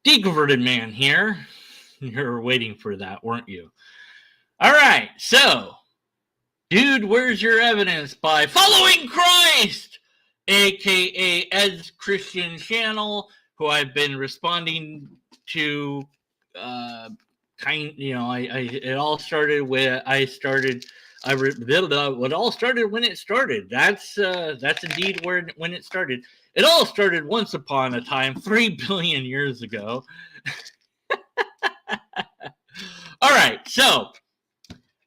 Deconverted Man here. You were waiting for that, weren't you? All right, so, Dude, Where's Your Evidence by Following Christ, a.k.a. Ed's Christian channel, who I've been responding to, it all started when what all started when it started. That's indeed when it started. It all started once upon a time, 3 billion years ago. All right, so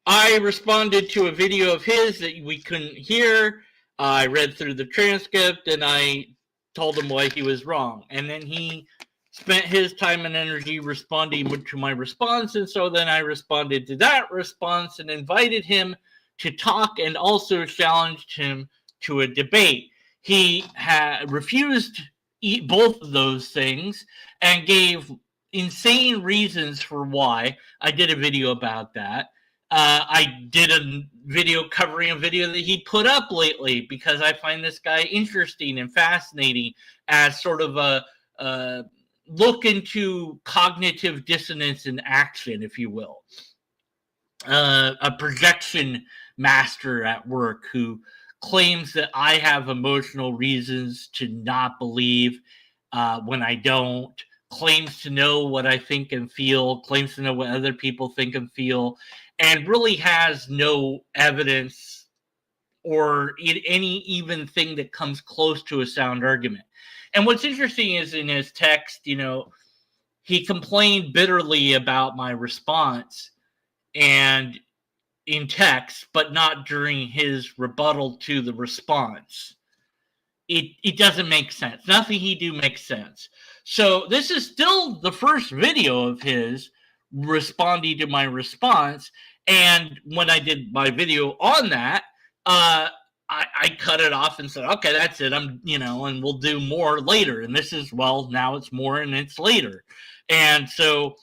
I responded to a video of his that we couldn't hear. I read through the transcript and I told him why he was wrong. And then he spent his time and energy responding to my response. And so then I responded to that response and invited him to talk and also challenged him to a debate. He refused both of those things and gave insane reasons for why. I did a video about that. I did a video covering a video that he put up lately because I find this guy interesting and fascinating as sort of a look into cognitive dissonance in action, if you will. A projection master at work who claims that I have emotional reasons to not believe when I don't, claims to know what I think and feel, claims to know what other people think and feel, and really has no evidence or any even thing that comes close to a sound argument. And what's interesting is in his text, he complained bitterly about my response and in text, but not during his rebuttal to the response. It doesn't make sense. Nothing he do makes sense. So this is still the first video of his responding to my response. And when I did my video on that, I cut it off and said, okay, that's it. And we'll do more later. And this is, now it's more and it's later. And so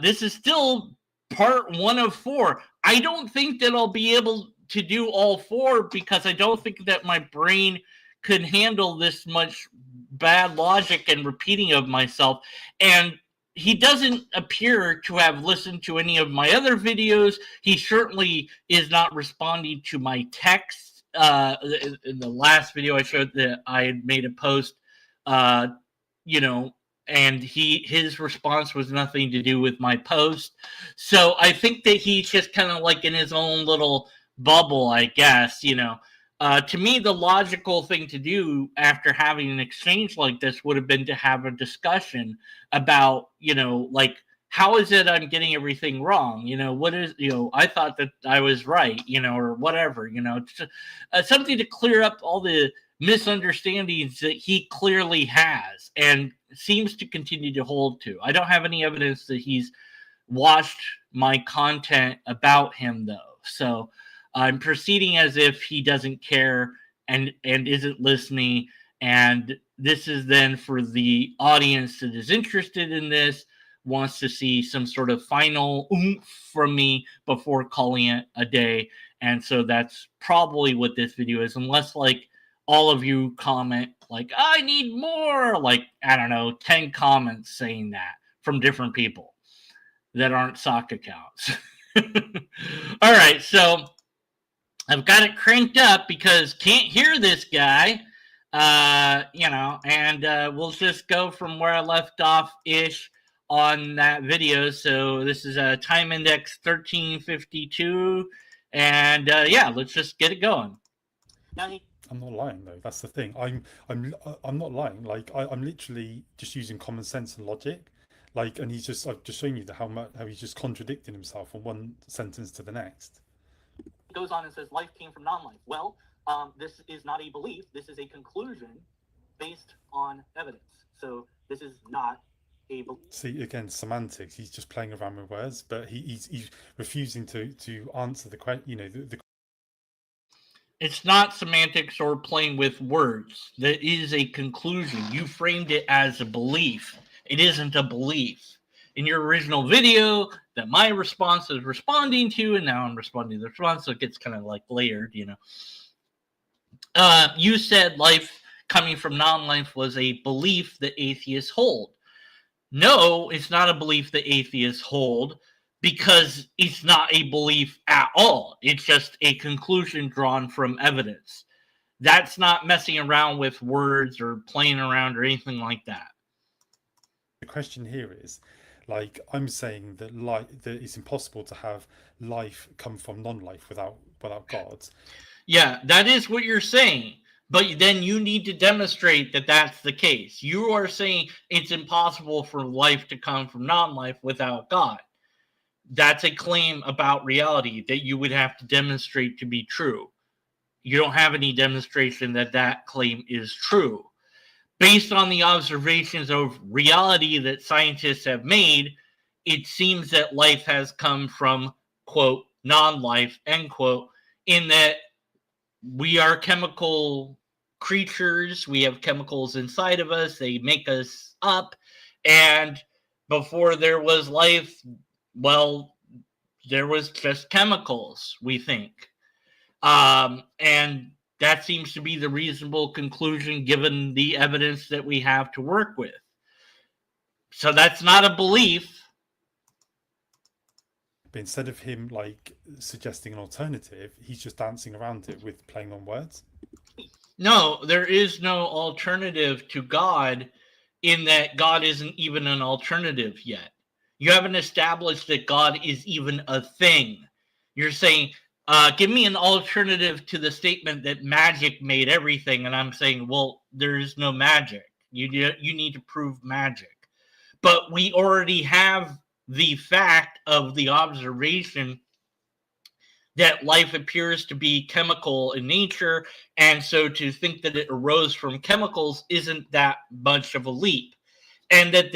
this is still part 1 of 4. I don't think that I'll be able to do all 4 because I don't think that my brain could handle this much bad logic and repeating of myself. And he doesn't appear to have listened to any of my other videos. He certainly is not responding to my text. In the last video I showed that I had made a post, and his response was nothing to do with my post. So I think that he's just kind of like in his own little bubble, I guess, To me, the logical thing to do after having an exchange like this would have been to have a discussion about, how is it I'm getting everything wrong? What is, I thought that I was right, or whatever, something to clear up all the misunderstandings that he clearly has and seems to continue to hold to. I don't have any evidence that he's watched my content about him, though. So I'm proceeding as if he doesn't care and isn't listening. And this is then for the audience that is interested in this, wants to see some sort of final oomph from me before calling it a day. And so that's probably what this video is, unless all of you comment I need more, 10 comments saying that from different people that aren't sock accounts. All right, so I've got it cranked up because can't hear this guy, and we'll just go from where I left off-ish on that video. So this is a time index 1352, and let's just get it going. I'm not lying though. That's the thing. I'm not lying. I'm literally just using common sense and logic. And I've just shown you how he's just contradicting himself from one sentence to the next. Goes on and says life came from non-life. Well, this is not a belief. This is a conclusion based on evidence. So this is not a belief. See, again, semantics. He's just playing around with words, but he's refusing to answer the question. It's not semantics or playing with words. That is a conclusion. You framed it as a belief. It isn't a belief. In your original video that my response is responding to, and now I'm responding to the response, so it gets kind of layered, You said life coming from non-life was a belief that atheists hold. No, it's not a belief that atheists hold because it's not a belief at all. It's just a conclusion drawn from evidence. That's not messing around with words or playing around or anything like that. The question here is, like, I'm saying that that it's impossible to have life come from non-life without God. Yeah, that is what you're saying. But then you need to demonstrate that that's the case. You are saying it's impossible for life to come from non-life without God. That's a claim about reality that you would have to demonstrate to be true. You don't have any demonstration that that claim is true. Based on the observations of reality that scientists have made, it seems that life has come from, quote, non-life, end quote, in that we are chemical creatures. We have chemicals inside of us. They make us up. And before there was life, well, there was just chemicals, we think. And that seems to be the reasonable conclusion given the evidence that we have to work with. So that's not a belief. But instead of him like suggesting an alternative, he's just dancing around it with playing on words. No, there is no alternative to God in that God isn't even an alternative yet. You haven't established that God is even a thing. You're saying, give me an alternative to the statement that magic made everything. And I'm saying, well, there's no magic. You need to prove magic. But we already have the fact of the observation that life appears to be chemical in nature, and so to think that it arose from chemicals isn't that much of a leap, and that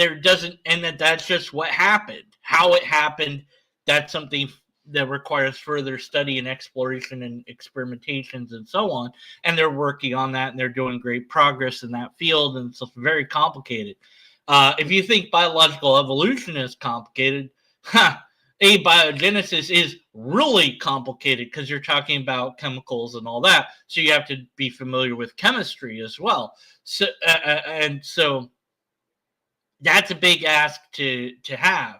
that's just what happened. How it happened, that's something that requires further study and exploration and experimentations and so on, and they're working on that, and they're doing great progress in that field, and it's very complicated. If you think biological evolution is complicated, Abiogenesis is really complicated because you're talking about chemicals and all that. So you have to be familiar with chemistry as well. So so that's a big ask to have.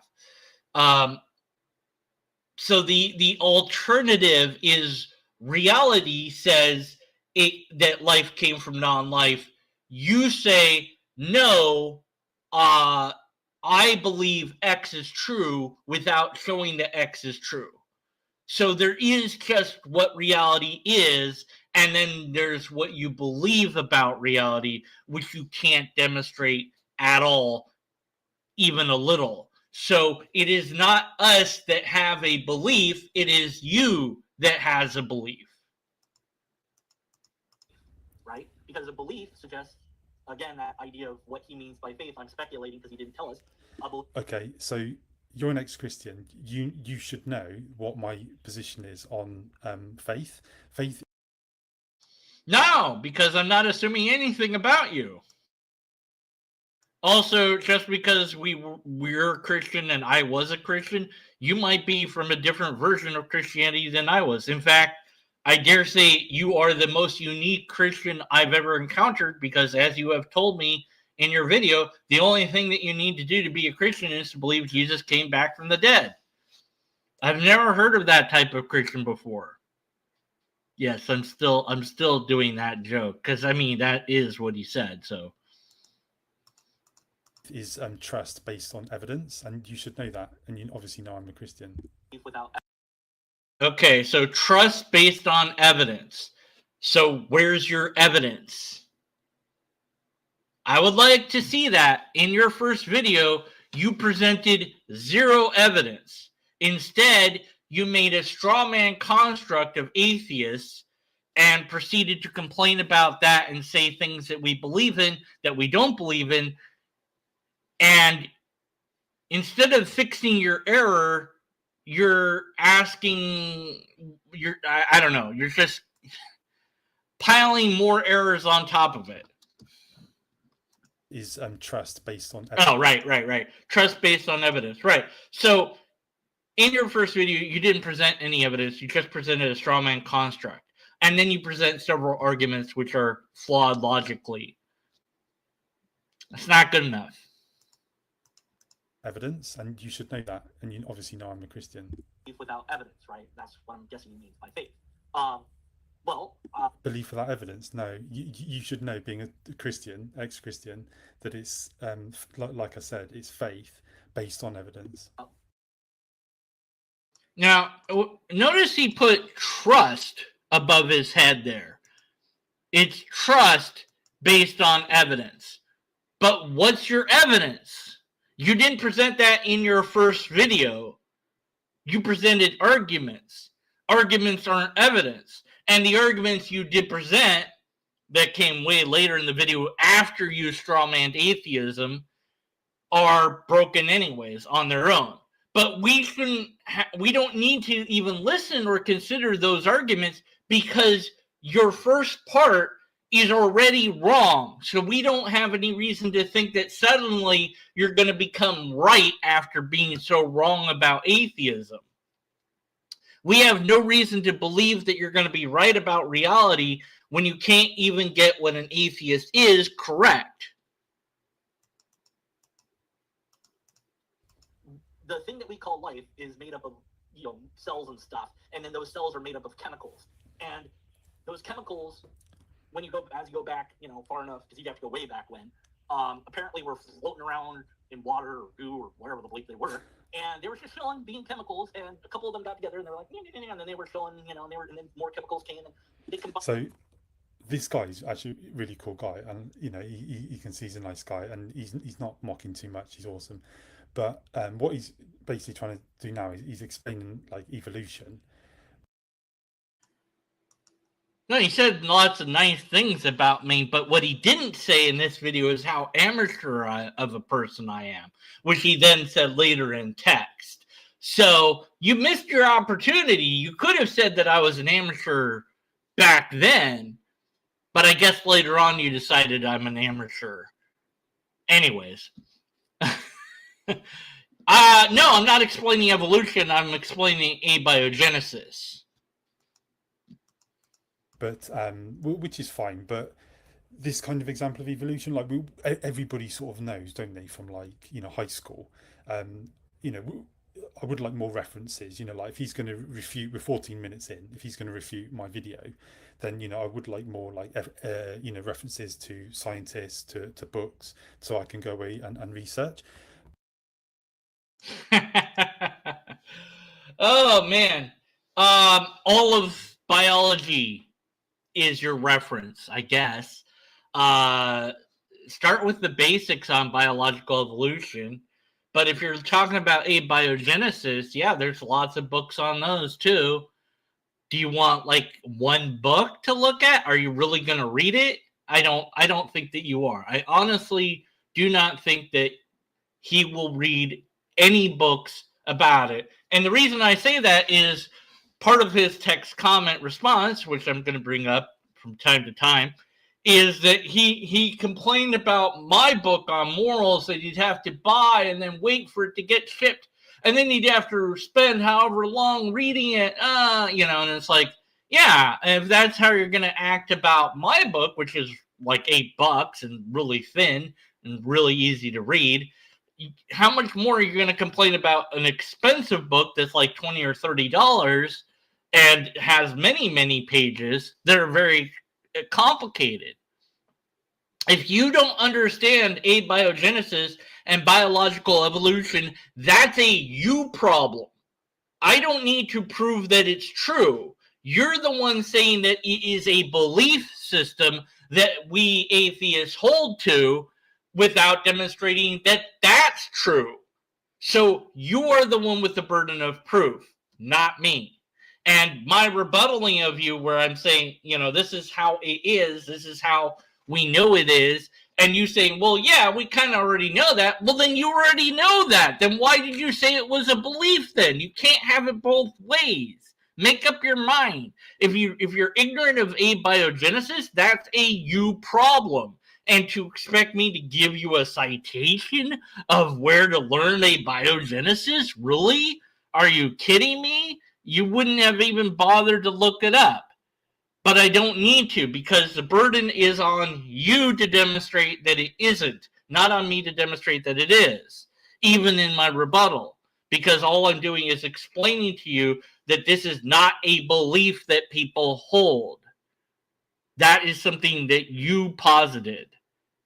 So the alternative is reality says that life came from non-life. You say no. I believe X is true without showing that X is true. So there is just what reality is, and then there's what you believe about reality, which you can't demonstrate at all, even a little. So it is not us that have a belief, it is you that has a belief. Right? Because a belief suggests, again, that idea of what he means by faith. I'm speculating because he didn't tell us. Okay, so you're an ex-Christian. You should know what my position is on faith. Faith. No, because I'm not assuming anything about you. Also, just because we're a Christian and I was a Christian, you might be from a different version of Christianity than I was. In fact, I dare say you are the most unique Christian I've ever encountered because, as you have told me in your video, the only thing that you need to do to be a Christian is to believe Jesus came back from the dead. I've never heard of that type of Christian before. Yes, I'm still doing that joke because I mean that is what he said. So is trust based on evidence, and you should know that, and you obviously know I'm a Christian. Okay, so trust based on evidence. So where's your evidence? I would like to see that. In your first video, you presented zero evidence. Instead, you made a straw man construct of atheists and proceeded to complain about that and say things that we believe in, that we don't believe in. And instead of fixing your error, you're asking, I don't know, you're just piling more errors on top of it. Is trust based on evidence. Oh, right. Trust based on evidence. Right. So in your first video, you didn't present any evidence. You just presented a straw man construct. And then you present several arguments which are flawed logically. That's not good enough. evidence, and you should know that. And you obviously know I'm a Christian. Without evidence, right? That's what I'm guessing he means by faith. Belief without evidence? No, you should know, being a Christian, ex-Christian, that it's like I said, it's faith based on evidence. Now, notice he put trust above his head there. It's trust based on evidence. But what's your evidence? You didn't present that in your first video. You presented arguments. Arguments aren't evidence. And the arguments you did present that came way later in the video after you strawmanned atheism are broken anyways on their own. But we don't need to even listen or consider those arguments because your first part is already wrong. So we don't have any reason to think that suddenly you're going to become right after being so wrong about atheism. We have no reason to believe that you're going to be right about reality when you can't even get what an atheist is correct. The thing that we call life is made up of, cells and stuff, and then those cells are made up of chemicals. And those chemicals, as you go back, far enough, because you'd have to go way back when, apparently were floating around in water or goo or whatever the bleep they were, and they were just showing being chemicals, and a couple of them got together and they were like, and then they were showing, and then more chemicals came and they combined. So this guy is actually a really cool guy, and you can see he's a nice guy, and he's not mocking too much. He's awesome. But what he's basically trying to do now is he's explaining like evolution. No, he said lots of nice things about me, but what he didn't say in this video is how amateur of a person I am, which he then said later in text. So you missed your opportunity. You could have said that I was an amateur back then, but I guess later on you decided I'm an amateur. Anyways. No, I'm not explaining evolution. I'm explaining abiogenesis. But which is fine. But this kind of example of evolution, like everybody sort of knows, don't they, from like high school. I would like more references. Like if he's going to refute, we're 14 minutes in. If he's going to refute my video, then I would like more like references to scientists, to books, so I can go away and research. Oh man, all of biology is your reference, I guess. Start with the basics on biological evolution, but if you're talking about abiogenesis, yeah, there's lots of books on those too. Do you want like one book to look at? Are you really going to read it? I don't think that you are. I honestly do not think that he will read any books about it. And the reason I say that is part of his text comment response, which I'm going to bring up from time to time, is that he complained about my book on morals that he'd have to buy and then wait for it to get shipped. And then he'd have to spend however long reading it, and it's like, yeah, if that's how you're going to act about my book, which is like $8 and really thin and really easy to read, how much more are you going to complain about an expensive book that's like $20 or $30 and has many, many pages that are very complicated? If you don't understand abiogenesis and biological evolution, that's a you problem. I don't need to prove that it's true. You're the one saying that it is a belief system that we atheists hold to without demonstrating that that's true. So you are the one with the burden of proof, not me. And my rebuttaling of you where I'm saying, this is how it is, this is how we know it is, and you saying, well, yeah, we kind of already know that. Well, then you already know that. Then why did you say it was a belief then? You can't have it both ways. Make up your mind. If you're ignorant of abiogenesis, that's a you problem. And to expect me to give you a citation of where to learn abiogenesis? Really? Are you kidding me? You wouldn't have even bothered to look it up. But I don't need to, because the burden is on you to demonstrate that it isn't, not on me to demonstrate that it is. even in my rebuttal, because all I'm doing is explaining to you that this is not a belief that people hold. That is something that you posited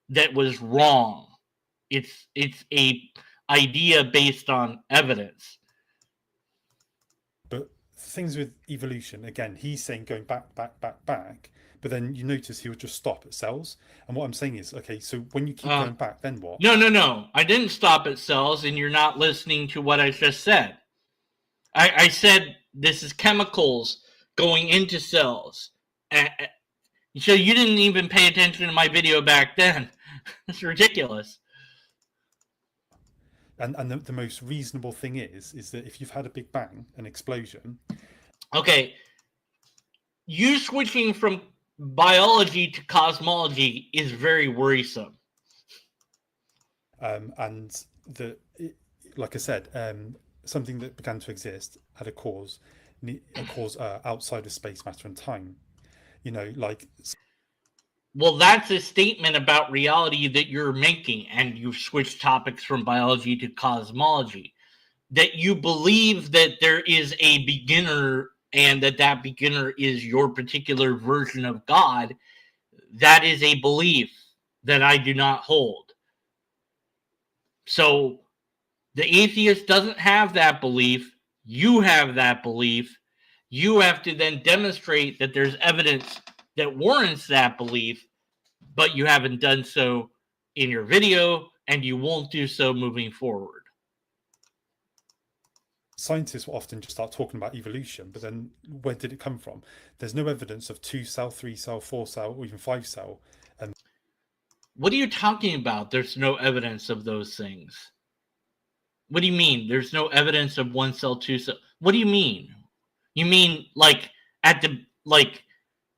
that was wrong. It's a idea based on evidence. But things with evolution, again, he's saying going back, but then you notice he'll just stop at cells. And what I'm saying is, okay, so when you keep going back, then what? No. I didn't stop at cells, and you're not listening to what I just said. I said this is chemicals going into cells. So you didn't even pay attention to my video back then. It's ridiculous. And the most reasonable thing is that if you've had a big bang, an explosion. Okay. You switching from biology to cosmology is very worrisome. And like I said, something that began to exist had a cause outside of space, matter, and time. You know, like. Well, that's a statement about reality that you're making, and you've switched topics from biology to cosmology. That you believe that there is a beginner, and that beginner is your particular version of God. That is a belief that I do not hold. So the atheist doesn't have that belief. You have that belief. You have to then demonstrate that there's evidence that warrants that belief, but you haven't done so in your video, and you won't do so moving forward. Scientists will often just start talking about evolution, but then where did it come from? There's no evidence of 2-cell, 3-cell, 4-cell, or even 5-cell. What are you talking about? There's no evidence of those things. What do you mean? There's no evidence of 1-cell, 2-cell. What do you mean? You mean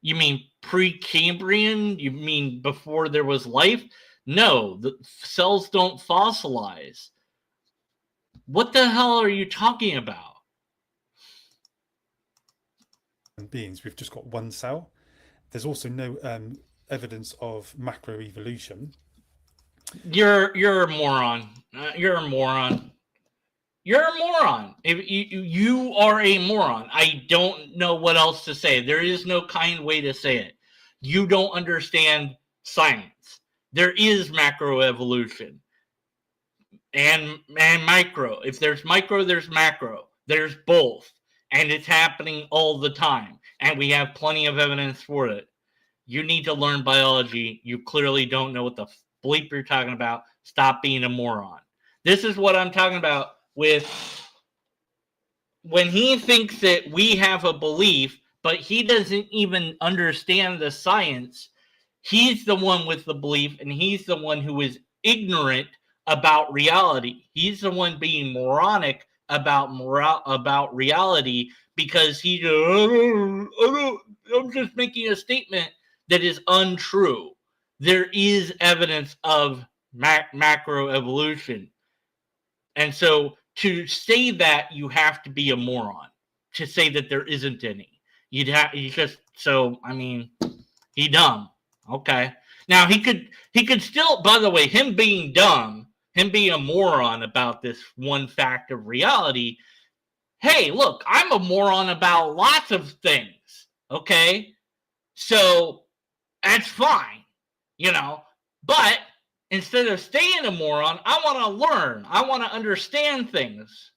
you mean Precambrian? You mean before there was life? No, the cells don't fossilize. What the hell are you talking about? Beings, we've just got 1 cell. There's also no evidence of macroevolution. You're a moron. You're a moron. You're a moron. You are a moron. I don't know what else to say. There is no kind way to say it. You don't understand science. There is macroevolution and micro. If there's micro, there's macro. There's both. And it's happening all the time. And we have plenty of evidence for it. You need to learn biology. You clearly don't know what the bleep you're talking about. Stop being a moron. This is what I'm talking about with when he thinks that we have a belief, but he doesn't even understand the science. He's the one with the belief, and he's the one who is ignorant about reality. He's the one being moronic about reality because I'm just making a statement that is untrue. There is evidence of macroevolution. And so to say that, you have to be a moron. To say that there isn't any. He dumb. Okay. Now he could still, by the way, him being dumb, him being a moron about this one fact of reality. Hey, look, I'm a moron about lots of things. Okay. So that's fine, but instead of staying a moron, I want to learn. I want to understand things.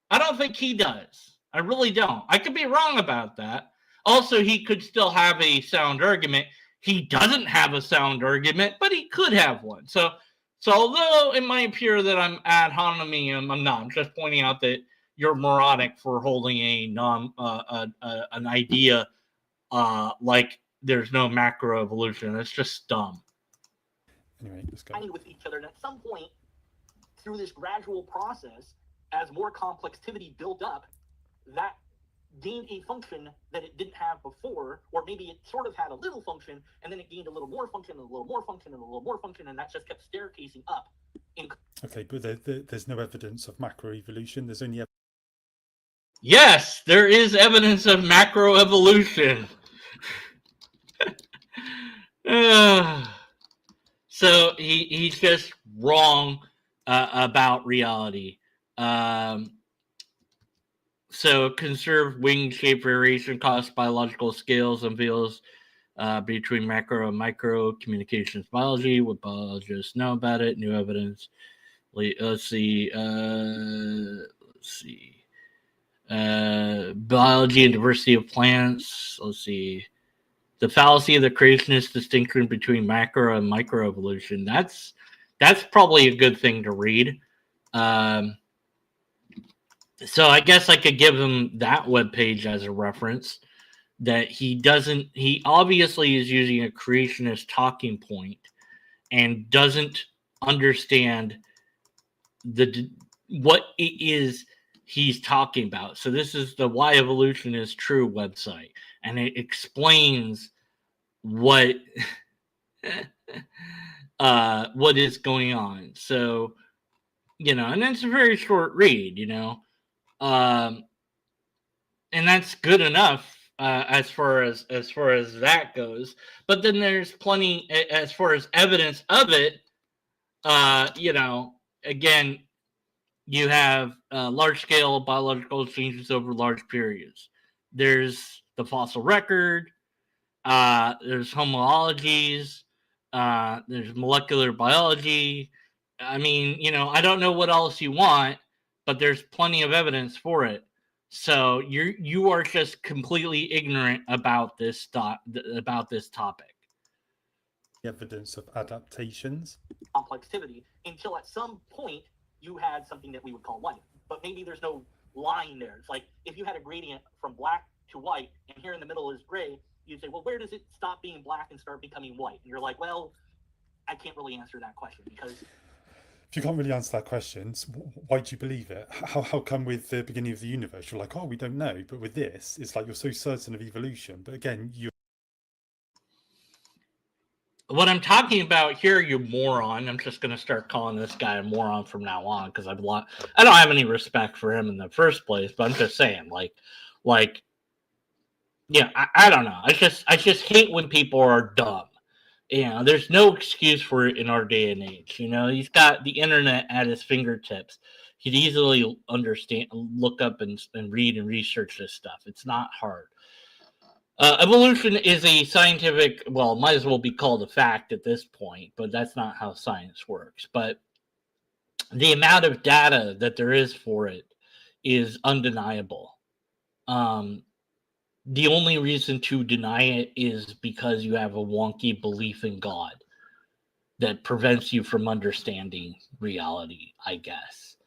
I don't think he does. I really don't. I could be wrong about that. Also, he could still have a sound argument. He doesn't have a sound argument, but he could have one. So although it might appear that I'm ad hominem, I'm not. I'm just pointing out that you're moronic for holding an idea like there's no macroevolution. It's just dumb. Anyway, let's go. With each other, and at some point, through this gradual process, as more complexity built up, that gained a function that it didn't have before, or maybe it sort of had a little function, and then it gained a little more function, and a little more function, and a little more function, and that just kept staircasing up. Okay, but there's no evidence of macroevolution. There's only Yes, there is evidence of macroevolution. So he's just wrong about reality. So conserved wing shape variation caused biological scales unveils between macro and micro communications biology. What biologists know about it? New evidence. Let's see. Biology and diversity of plants. Let's see. The fallacy of the creationist distinction between macro and micro evolution. That's probably a good thing to read. So I guess I could give him that webpage as a reference. That he obviously is using a creationist talking point and doesn't understand what it is he's talking about. So this is the Why Evolution is True website, and it explains what what is going on. So, and it's a very short read, and that's good enough as far as that goes. But then there's plenty as far as evidence of it. Again, you have large-scale biological changes over large periods. There's the fossil record. There's homologies. There's molecular biology. I mean, I don't know what else you want, but there's plenty of evidence for it. So you are just completely ignorant about this topic. Evidence of adaptations. Complexity until at some point you had something that we would call life, but maybe there's no line there. It's like if you had a gradient from black to white, and here in the middle is gray. You'd say, well, where does it stop being black and start becoming white? And you're like, well, I can't really answer that question because... If you can't really answer that question, why do you believe it? How come with the beginning of the universe, you're like, oh, we don't know. But with this, it's like you're so certain of evolution. But again, what I'm talking about here, you moron. I'm just going to start calling this guy a moron from now on because I don't have any respect for him in the first place. But I'm just saying, yeah, I don't know. I just hate when people are dumb. There's no excuse for it in our day and age. He's got the internet at his fingertips. He'd easily understand, look up and read and research this stuff. It's not hard. Evolution is a scientific, well, might as well be called a fact at this point, but that's not how science works. But the amount of data that there is for it is undeniable. The only reason to deny it is because you have a wonky belief in God that prevents you from understanding reality, I guess.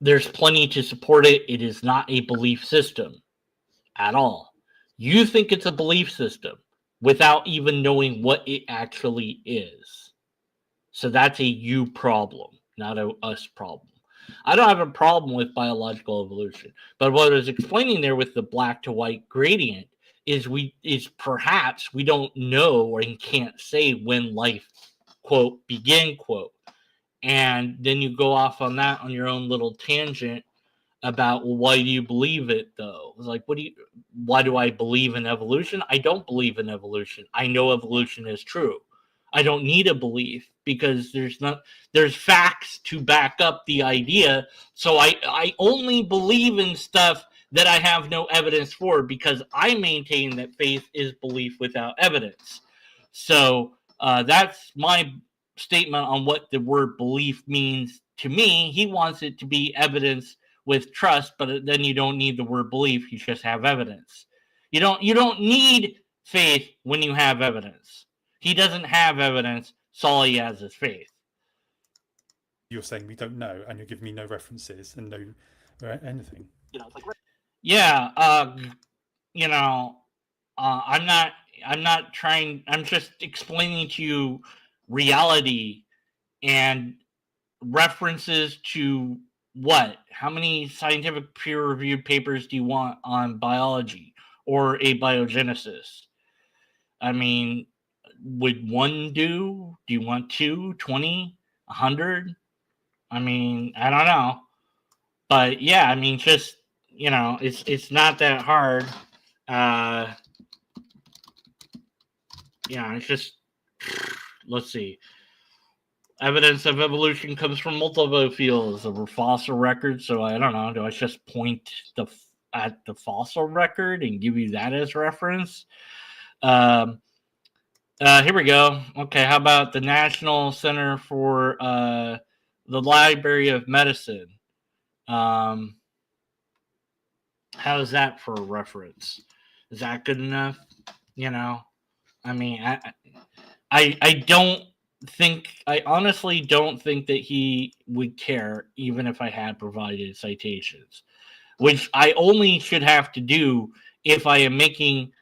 There's plenty to support it. It is not a belief system at all. You think it's a belief system without even knowing what it actually is. So that's a you problem, not a us problem. I don't have a problem with biological evolution, but what I was explaining there with the black to white gradient is perhaps we don't know or can't say when life, quote, began, quote. And then you go off on that on your own little tangent about, well, why do you believe it though? It's like, why do I believe in evolution? I don't believe in evolution. I know evolution is true. I don't need a belief because there's facts to back up the idea. So I only believe in stuff that I have no evidence for because I maintain that faith is belief without evidence. So that's my statement on what the word belief means to me. He wants it to be evidence with trust, but then you don't need the word belief. You just have evidence. You don't need faith when you have evidence. He doesn't have evidence. All he has is faith. You're saying we don't know, and you're giving me no references and no anything. It's like, yeah, I'm not trying. I'm just explaining to you reality and references to what? How many scientific peer-reviewed papers do you want on biology or abiogenesis? I mean, would one do? Do you want 2, 20, 100? I mean, I don't know. But yeah, I mean, just, it's not that hard. It's just, let's see. evidence of evolution comes from multiple fields of fossil records. So I don't know. Do I just point at the fossil record and give you that as reference? Here we go. Okay, how about the National Center for the Library of Medicine? How's that for a reference? Is that good enough? You know, I mean, I don't think, I honestly don't think that he would care even if I had provided citations, which I only should have to do if I am making,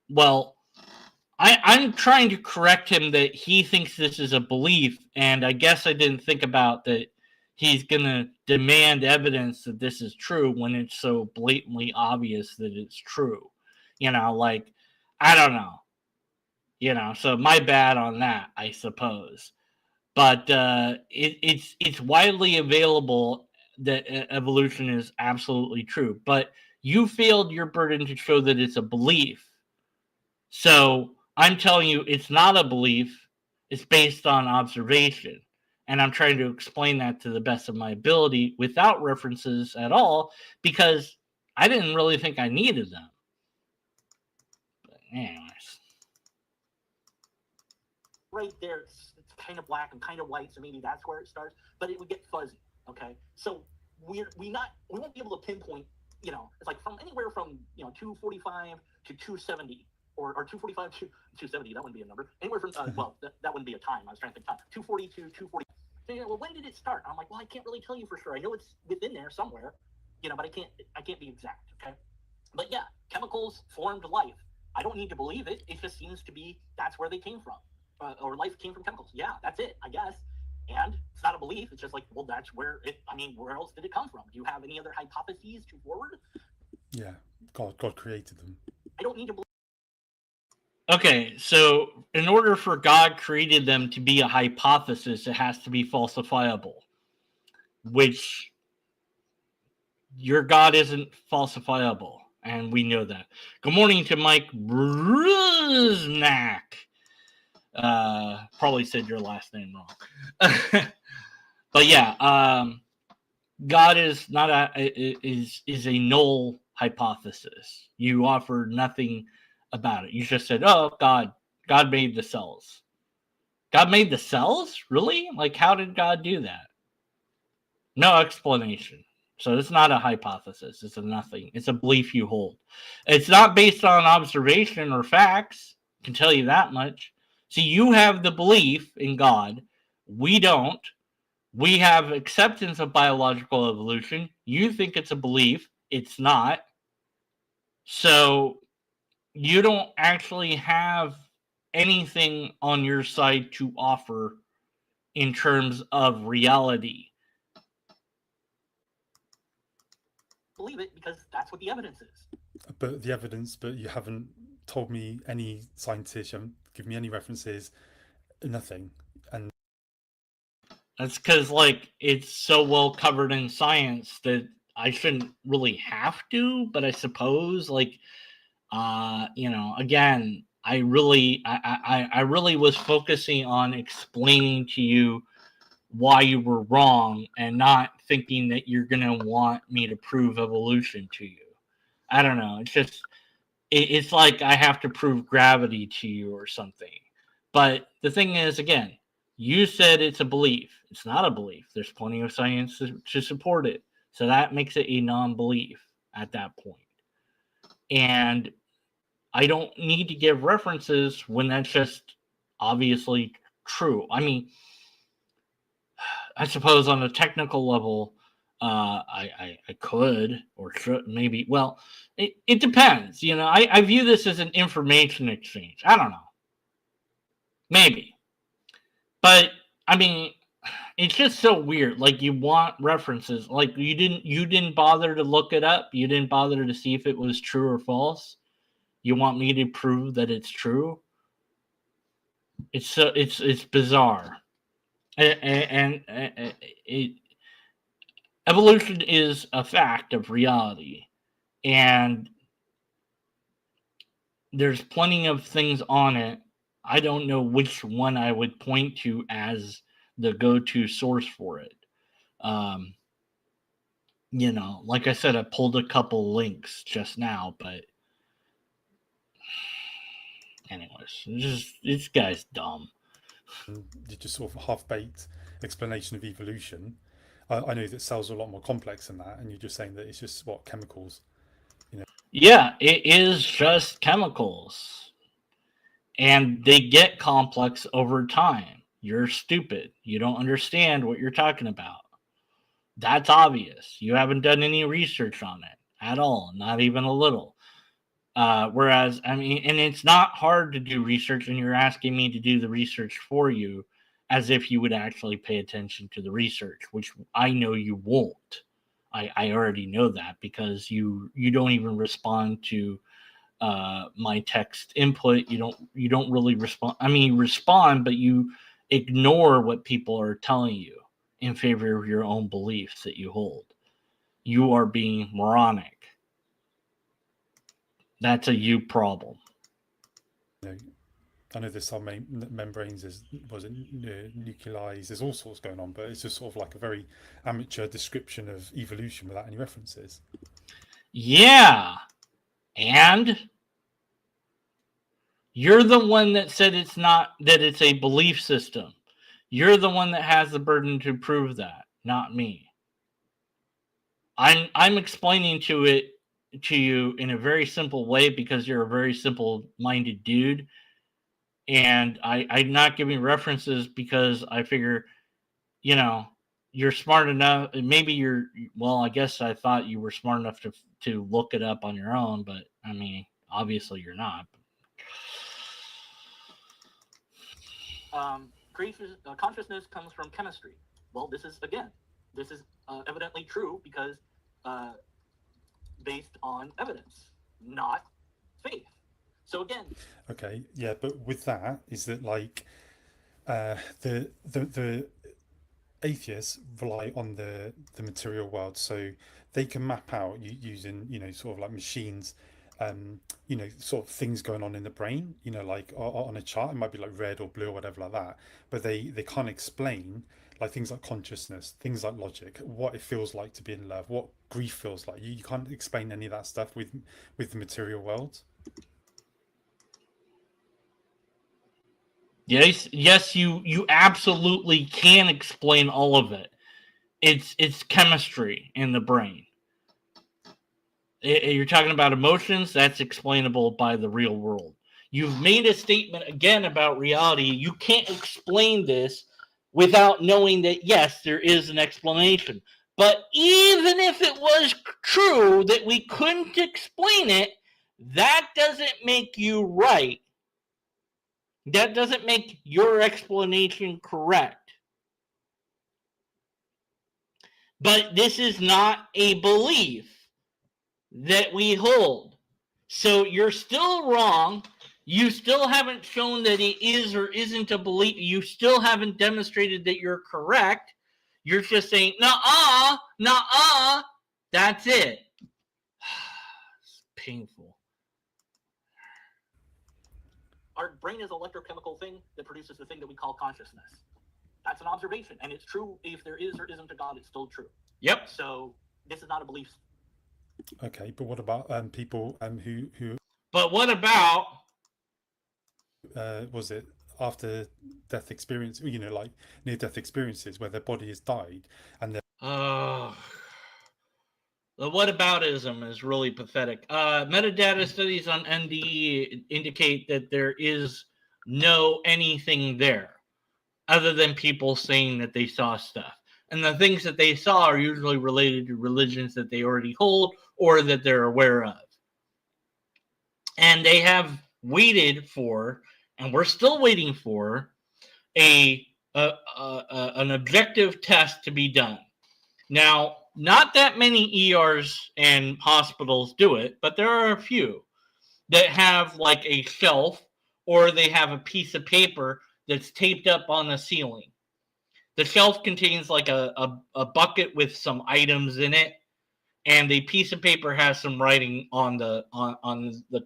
well, I'm trying to correct him that he thinks this is a belief, and I guess I didn't think about that he's going to demand evidence that this is true when it's so blatantly obvious that it's true. You know, like, I don't know. You know, so my bad on that, I suppose. But it's widely available that evolution is absolutely true. But you failed your burden to show that it's a belief. So I'm telling you, it's not a belief. It's based on observation. And I'm trying to explain that to the best of my ability without references at all, because I didn't really think I needed them. But anyways. Right there, it's kind of black and kind of white, so maybe that's where it starts. But it would get fuzzy. Okay, so we won't be able to pinpoint. You know, it's like from anywhere from 245 to 270. Or 245 to 270, that wouldn't be a number. Anywhere from, well, that wouldn't be a time. I was trying to think time. 240 to 240. So, well, when did it start? I'm like, well, I can't really tell you for sure. I know it's within there somewhere, but I can't be exact, okay? But yeah, chemicals formed life. I don't need to believe it. It just seems to be that's where they came from. Or life came from chemicals. Yeah, that's it, I guess. And it's not a belief. It's just like, well, that's where where else did it come from? Do you have any other hypotheses to forward? Yeah, God created them. I don't need to believe. Okay, so in order for God created them to be a hypothesis, it has to be falsifiable, which your God isn't falsifiable, and we know that. Good morning to Mike Bruznak. Probably said your last name wrong. But yeah, God is not is a null hypothesis. You offer nothing about it. You just said, oh, God made the cells. God made the cells? Really? Like, how did God do that? No explanation. So it's not a hypothesis. It's a nothing. It's a belief you hold. It's not based on observation or facts. I can tell you that much. See, you have the belief in God. We don't. We have acceptance of biological evolution. You think it's a belief. It's not. So you don't actually have anything on your side to offer in terms of reality. Believe it because that's what the evidence is. But you haven't told me any scientists, you haven't given me any references, nothing. And that's because, like, it's so well covered in science that I shouldn't really have to, but I suppose, like, again, I really was focusing on explaining to you why you were wrong and not thinking that you're going to want me to prove evolution to you. I don't know. It's just, it's like I have to prove gravity to you or something. But the thing is, again, you said it's a belief. It's not a belief. There's plenty of science to support it. So that makes it a non-belief at that point. And I don't need to give references when that's just obviously true. I mean, I suppose on a technical level, I could or should maybe. Well, it depends. I view this as an information exchange. I don't know. Maybe. But, I mean, it's just so weird. Like, you want references. Like, you didn't bother to look it up. You didn't bother to see if it was true or false. You want me to prove that it's true? It's bizarre. And evolution is a fact of reality, and there's plenty of things on it. I don't know which one I would point to as the go-to source for it. Like I said, I pulled a couple links just now, but anyways, this guy's dumb. Just sort of half-baked explanation of evolution. I know that cells are a lot more complex than that, and you're just saying that it's just chemicals. Yeah, it is just chemicals. And they get complex over time. You're stupid. You don't understand what you're talking about. That's obvious. You haven't done any research on it at all, not even a little. Whereas, and it's not hard to do research, and you're asking me to do the research for you as if you would actually pay attention to the research, which I know you won't. I already know that because you don't even respond to my text input. You don't really respond. You respond, but you ignore what people are telling you in favor of your own beliefs that you hold. You are being moronic. That's a you problem. I know there's some membranes, nuclei, there's all sorts going on, but it's just sort of like a very amateur description of evolution without any references. Yeah. And you're the one that said it's not, that it's a belief system. You're the one that has the burden to prove that, not me. I'm explaining to you in a very simple way because you're a very simple-minded dude. And I'm not giving references because I figure, you're smart enough. Maybe I guess I thought you were smart enough to look it up on your own, but obviously you're not. Consciousness comes from chemistry. Well, this is evidently true because based on evidence, not faith. So again. Okay, yeah, but with that is that the atheists rely on the material world, so they can map out using sort of like machines, sort of things going on in the brain, like on a chart. It might be like red or blue or whatever like that, but they can't explain like things like consciousness, things like logic, what it feels like to be in love, what grief feels like. You can't explain any of that stuff with the material world. Yes, you absolutely can explain all of it. It's chemistry in the brain. You're talking about emotions, that's explainable by the real world. You've made a statement again about reality. You can't explain this without knowing that, yes, there is an explanation. But even if it was true that we couldn't explain it, that doesn't make you right. That doesn't make your explanation correct. But this is not a belief that we hold. So you're still wrong. You still haven't shown that it is or isn't a belief. You still haven't demonstrated that you're correct. You're just saying, nuh-uh. That's it. It's painful. Our brain is an electrochemical thing that produces the thing that we call consciousness. That's an observation, and it's true. If there is or isn't a God, it's still true. Yep. So this is not a belief. Okay, but what about people who? But what about? Was it after death experience? Like near-death experiences where their body has died and they're. The whataboutism is really pathetic. Metadata studies on NDE indicate that there is no anything there other than people saying that they saw stuff. And the things that they saw are usually related to religions that they already hold or that they're aware of. And they have waited for, and we're still waiting for, an objective test to be done. Now, not that many ERs and hospitals do it, but there are a few that have like a shelf or they have a piece of paper that's taped up on the ceiling. The shelf contains like a bucket with some items in it, and the piece of paper has some writing on the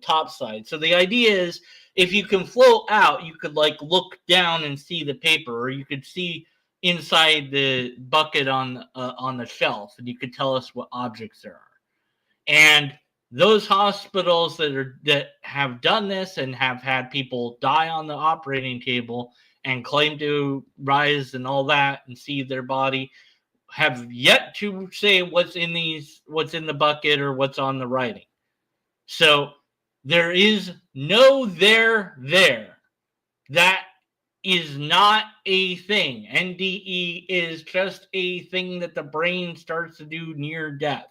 top side. So the idea is, if you can float out, you could like look down and see the paper, or you could see inside the bucket on the shelf, and you could tell us what objects there are. And those hospitals that have done this and have had people die on the operating table and claim to rise and all that and see their body have yet to say what's in the bucket or what's on the writing. So there is no there. That is not a thing. NDE is just a thing that the brain starts to do near death.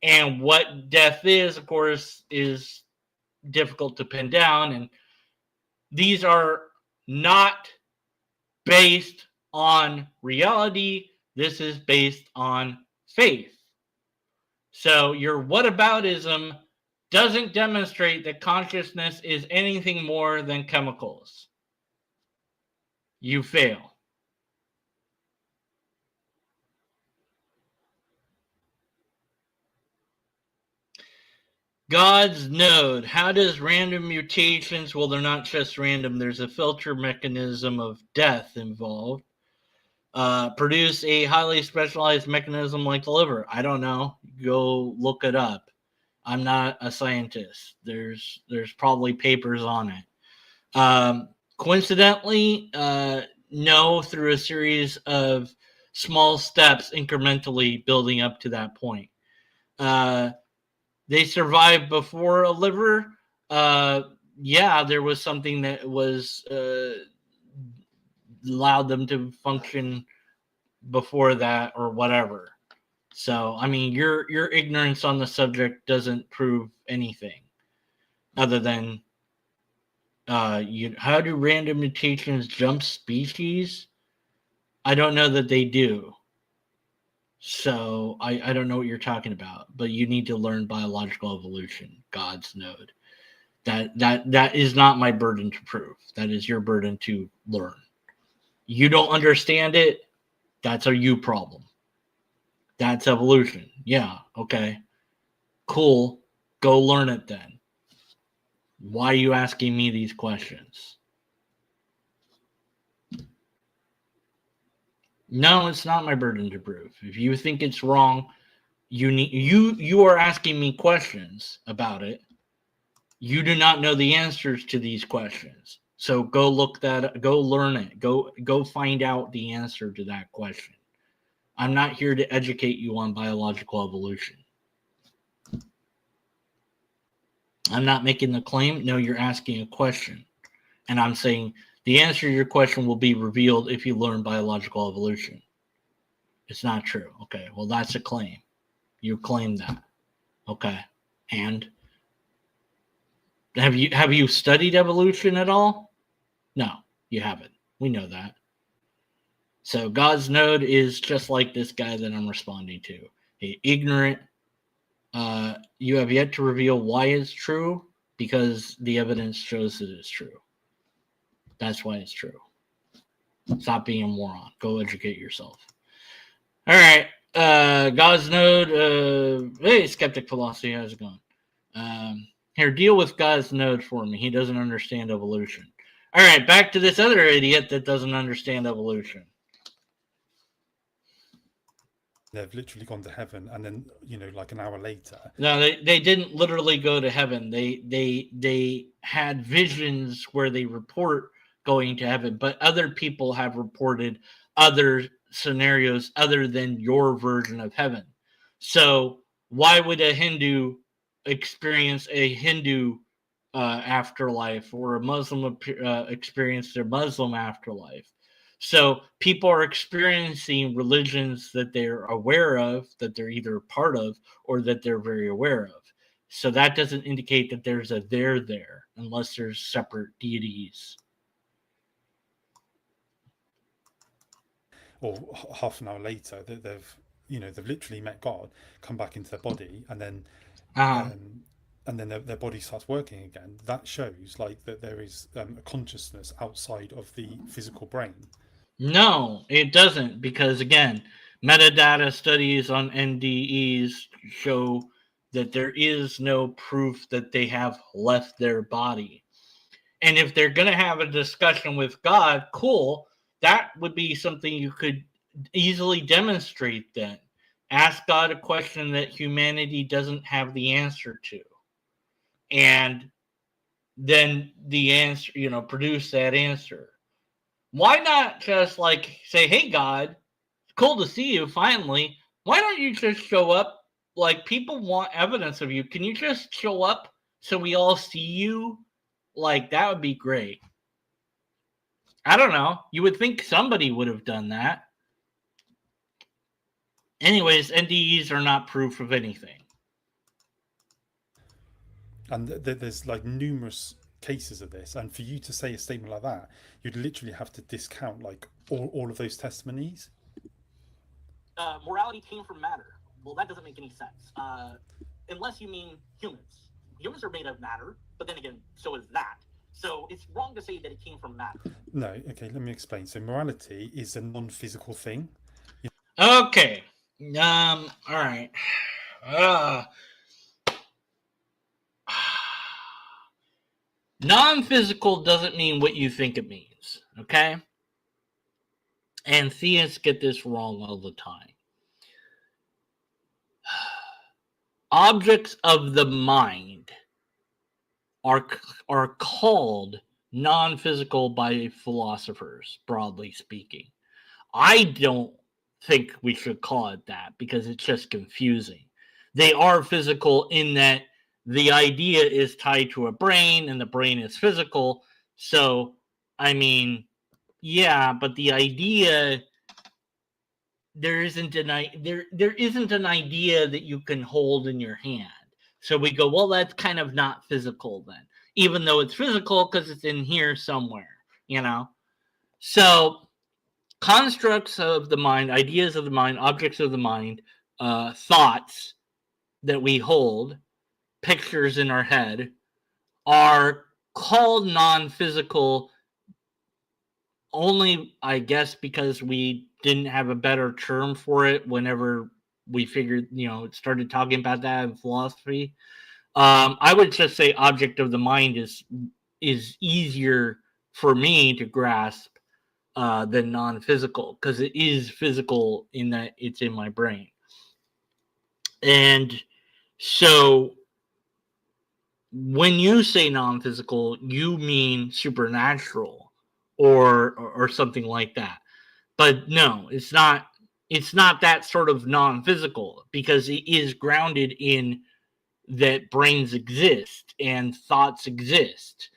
And what death is, of course, is difficult to pin down. And these are not based on reality. This is based on faith. So your whataboutism doesn't demonstrate that consciousness is anything more than chemicals. You fail. God's node. How does random mutations, well, they're not just random, there's a filter mechanism of death involved, produce a highly specialized mechanism like the liver? I don't know. Go look it up. I'm not a scientist. There's probably papers on it. Coincidentally, no, through a series of small steps incrementally building up to that point. They survived before a liver. Yeah, there was something that was allowed them to function before that or whatever. So, I mean, your ignorance on the subject doesn't prove anything other than how do random mutations jump species? I don't know that they do. So I don't know what you're talking about, but you need to learn biological evolution, God's node. That is not my burden to prove. That is your burden to learn. You don't understand it, that's a you problem. That's evolution. Yeah, okay. Cool. Go learn it then. Why are you asking me these questions? No, it's not my burden to prove. If you think it's wrong, you are asking me questions about it. You do not know the answers to these questions. So go look that, go learn it. Go find out the answer to that question. I'm not here to educate you on biological evolution. I'm not making the claim. No, you're asking a question. And I'm saying the answer to your question will be revealed if you learn biological evolution. It's not true. Okay, well, that's a claim. You claim that. Okay, and have you studied evolution at all? No, you haven't. We know that. So God's node is just like this guy that I'm responding to. Ignorant. You have yet to reveal why it's true, because the evidence shows that it's true. That's why it's true. Stop being a moron. Go educate yourself. All right. God's node. Hey, Skeptic Philosophy. How's it going? Here, deal with God's node for me. He doesn't understand evolution. All right. Back to this other idiot that doesn't understand evolution. They've literally gone to heaven, and then, like an hour later. No, they didn't literally go to heaven. They had visions where they report going to heaven, but other people have reported other scenarios other than your version of heaven. So why would a Hindu experience a Hindu afterlife, or a Muslim experience their Muslim afterlife? So people are experiencing religions that they're aware of, that they're either part of, or that they're very aware of. So that doesn't indicate that there's a there, unless there's separate deities. Or half an hour later, they've literally met God, come back into their body, and then their body starts working again. That shows that there is a consciousness outside of the physical brain. No, it doesn't, because again, Metadata studies on NDEs show that there is no proof that they have left their body. And if they're going to have a discussion with God, cool, that would be something you could easily demonstrate then. Ask God a question that humanity doesn't have the answer to. And then the answer, produce that answer. Why not just like say, hey, God, it's cool to see you finally. Why don't you just show up? Like, people want evidence of you. Can you just show up so we all see you? Like, that would be great. I don't know. You would think somebody would have done that. Anyways, NDEs are not proof of anything. And there's like numerous cases of this. And for you to say a statement like that, you'd literally have to discount like all of those testimonies. Morality came from matter. Well, that doesn't make any sense. Unless you mean humans. Humans are made of matter, but then again, so is that. So it's wrong to say that it came from matter. No, okay, let me explain. So morality is a non-physical thing. Okay. All right. Non-physical doesn't mean what you think it means, okay? And theists get this wrong all the time. Objects of the mind are called non-physical by philosophers, broadly speaking. I don't think we should call it that because it's just confusing. They are physical in that the idea is tied to a brain and the brain is physical. So, I mean, yeah, but the idea, there isn't an idea that you can hold in your hand. So we go, well, that's kind of not physical then, even though it's physical because it's in here somewhere, So constructs of the mind, ideas of the mind, objects of the mind, thoughts that we hold, pictures in our head, are called non-physical only, I guess, because we didn't have a better term for it whenever we figured, started talking about that in philosophy. I would just say object of the mind is easier for me to grasp than non-physical, because it is physical in that it's in my brain. And so when you say non-physical, you mean supernatural or something like that. But no, it's not that sort of non-physical, because it is grounded in that brains exist and thoughts exist,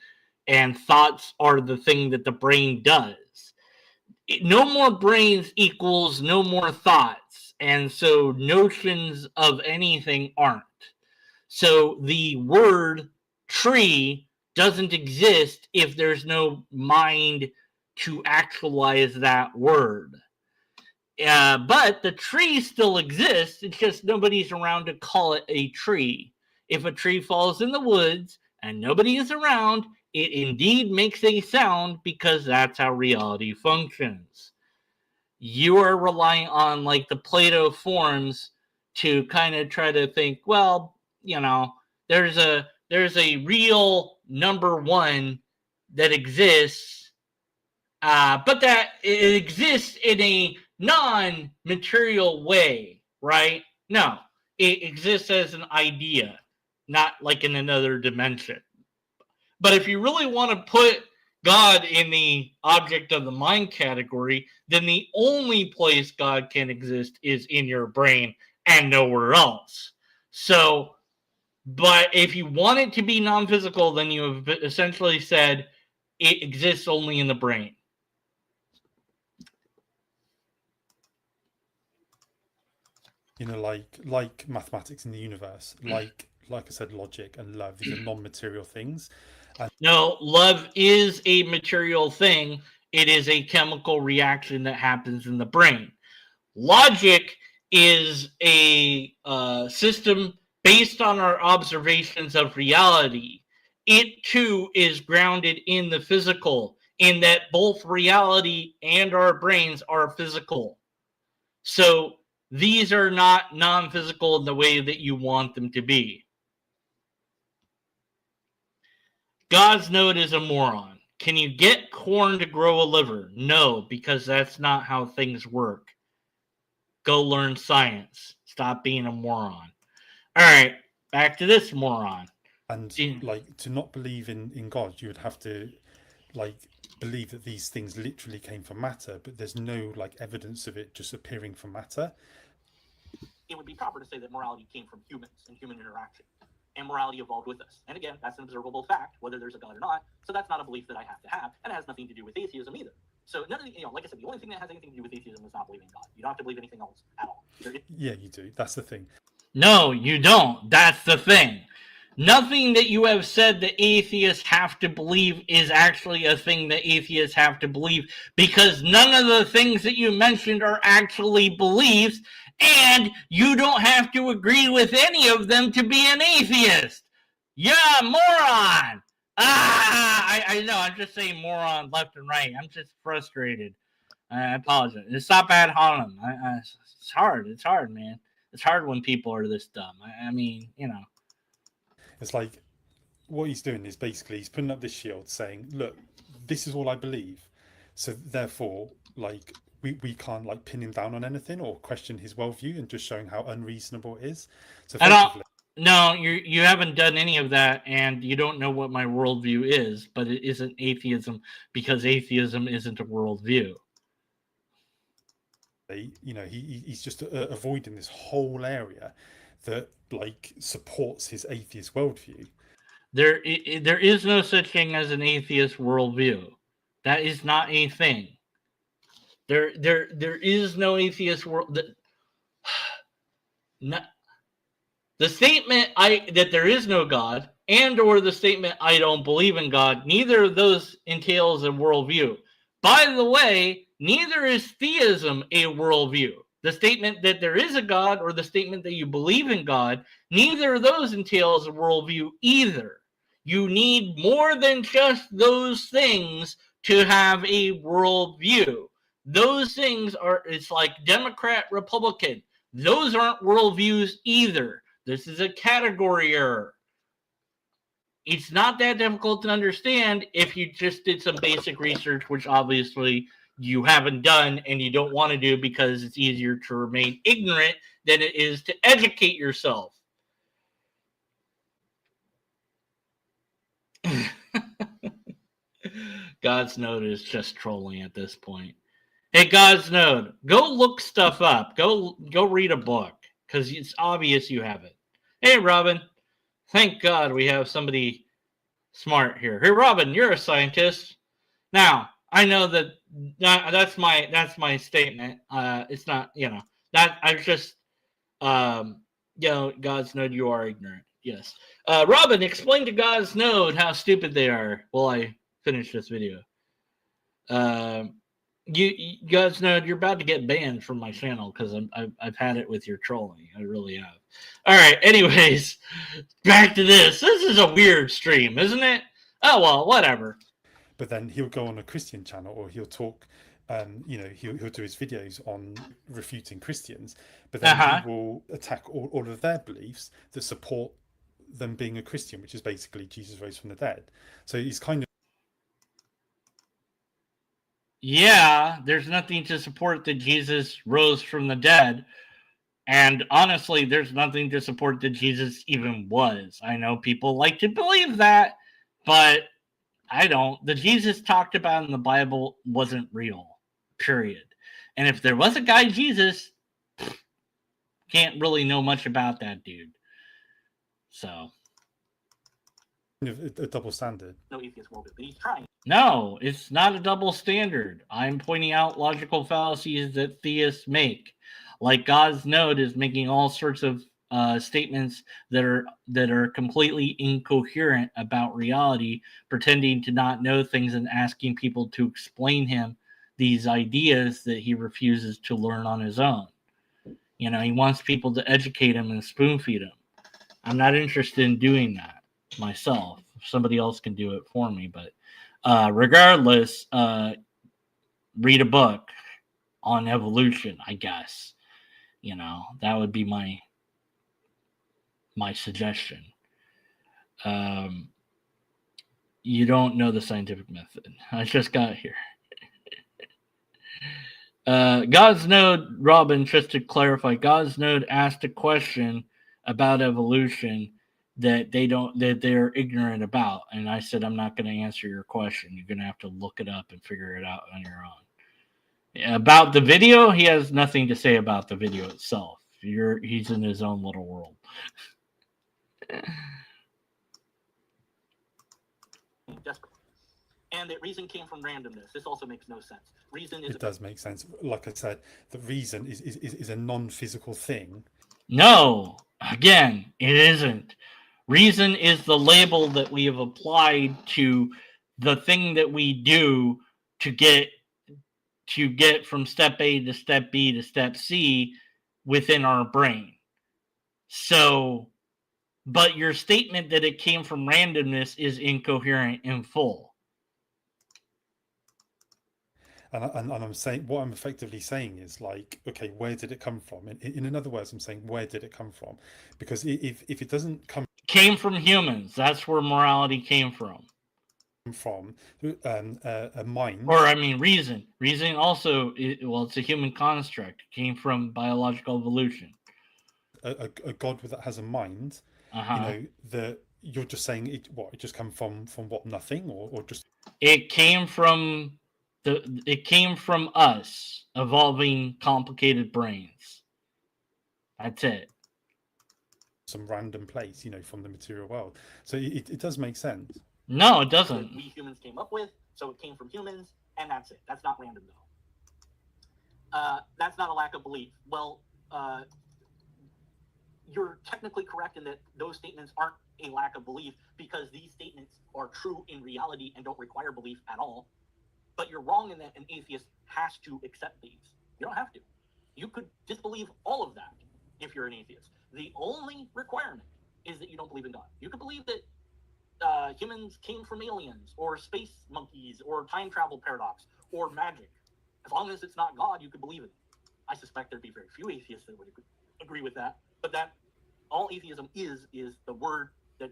and thoughts are the thing that the brain does. No more brains equals no more thoughts, and so notions of anything aren't. So the word tree doesn't exist if there's no mind to actualize that word. But the tree still exists. It's just nobody's around to call it a tree. If a tree falls in the woods and nobody is around, it indeed makes a sound, because that's how reality functions. You are relying on like the Plato forms to kind of try to think, well, there's a real number one that exists, but that it exists in a non-material way, right? No, it exists as an idea, not like in another dimension. But if you really want to put God in the object of the mind category, then the only place God can exist is in your brain and nowhere else. So, but if you want it to be non-physical, then you have essentially said it exists only in the brain. Like mathematics in the universe, like I said, logic and love, these are non-material things. No, love is a material thing. It is a chemical reaction that happens in the brain. Logic is a system based on our observations of reality. It too is grounded in the physical, in that both reality and our brains are physical. So these are not non-physical in the way that you want them to be. God's node is a moron. Can you get corn to grow a liver? No, because that's not how things work. Go learn science. Stop being a moron. All right, back to this moron. And like, to not believe in God, you would have to like believe that these things literally came from matter, but there's no like evidence of it just appearing from matter. It would be proper to say that morality came from humans and human interaction, and morality evolved with us. And again, that's an observable fact, whether there's a God or not. So that's not a belief that I have to have, and it has nothing to do with atheism either. So none of the, like I said, the only thing that has anything to do with atheism is not believing in God. You don't have to believe anything else at all. Yeah, you do. That's the thing. No, you don't. That's the thing. Nothing that you have said that atheists have to believe is actually a thing that atheists have to believe, because none of the things that you mentioned are actually beliefs, and you don't have to agree with any of them to be an atheist. Yeah, moron! I know, I'm just saying moron left and right. I'm just frustrated. I apologize. Stop ad hominem. It's hard. It's hard, man. It's hard when people are this dumb. I mean, you know. It's like, what he's doing is basically he's putting up this shield saying, look, this is all I believe. So therefore, like, we can't like pin him down on anything or question his worldview, and just showing how unreasonable it is. So no, you haven't done any of that, and you don't know what my worldview is, but it isn't atheism, because atheism isn't a worldview. You know, he's just avoiding this whole area that like supports his atheist worldview. There is no such thing as an atheist worldview. That is not a thing. There is no atheist world. The statement that there is no God, and or the statement I don't believe in God, neither of those entails a worldview. By the way, neither is theism a worldview. The statement that there is a God or the statement that you believe in God, neither of those entails a worldview either. You need more than just those things to have a worldview. Those things are, it's like Democrat, Republican. Those aren't worldviews either. This is a category error. It's not that difficult to understand if you just did some basic research, which obviously you haven't done and you don't want to do, because it's easier to remain ignorant than it is to educate yourself. God's Node is just trolling at this point. Hey, God's Node, go look stuff up. Go read a book, because it's obvious you haven't. Hey, Robin. Thank God we have somebody smart here. Hey, Robin, you're a scientist. Now, I know that's my statement. It's not, that I just, God's Node, you are ignorant. Yes. Robin, explain to God's Node how stupid they are while I finish this video. God's Node, you're about to get banned from my channel because I've had it with your trolling. I really have. All right. Anyways, back to this. This is a weird stream, isn't it? Oh well, whatever. But then he'll go on a Christian channel, or he'll talk. He'll do his videos on refuting Christians, but then he will attack all of their beliefs that support them being a Christian, which is basically Jesus rose from the dead. So he's kind of. Yeah, there's nothing to support that Jesus rose from the dead. And honestly, there's nothing to support that Jesus even was. I know people like to believe that, but I don't. The Jesus talked about in the Bible wasn't real, period. And if there was a guy Jesus, can't really know much about that dude. So. A double standard. No atheist worldview, but he's trying. No, it's not a double standard. I'm pointing out logical fallacies that theists make. Like God's Node is making all sorts of statements that are completely incoherent about reality, pretending to not know things and asking people to explain him these ideas that he refuses to learn on his own. He wants people to educate him and spoon feed him. I'm not interested in doing that myself. Somebody else can do it for me, but regardless, read a book on evolution, I guess. That would be my suggestion. You don't know the scientific method. I just got here. God's Node, Robin, just to clarify, God's Node asked a question about evolution that they're ignorant about, and I said I'm not going to answer your question. You're going to have to look it up and figure it out on your own. About the video, he has nothing to say about the video itself. He's in his own little world. Desperate. And that reason came from randomness. This also makes no sense. Reason is. It does make sense. Like I said, the reason is a non-physical thing. No, again, it isn't. Reason is the label that we have applied to the thing that we do to get from step A to step B to step C within our brain. So, but your statement that it came from randomness is incoherent in full. And I'm saying, what I'm effectively saying is like, okay, where did it come from? In other words, I'm saying, where did it come from? Because if it doesn't come from humans, that's where morality came from a mind, or reason. Reason also, it's a human construct. It came from biological evolution. A God that has a mind, that you're just saying it just come from what, nothing, or just it came from us evolving complicated brains. That's it. Some random place, from the material world. So it does make sense. No, it doesn't. We humans came up with, so it came from humans, and that's it. That's not random, though. That's not a lack of belief. Well, you're technically correct in that those statements aren't a lack of belief because these statements are true in reality and don't require belief at all. But you're wrong in that an atheist has to accept these. You don't have to. You could disbelieve all of that if you're an atheist. The only requirement is that you don't believe in God. You could believe that humans came from aliens, or space monkeys, or time travel paradox, or magic. As long as it's not God, you could believe it. I suspect there'd be very few atheists that would agree with that. But that all atheism is the word that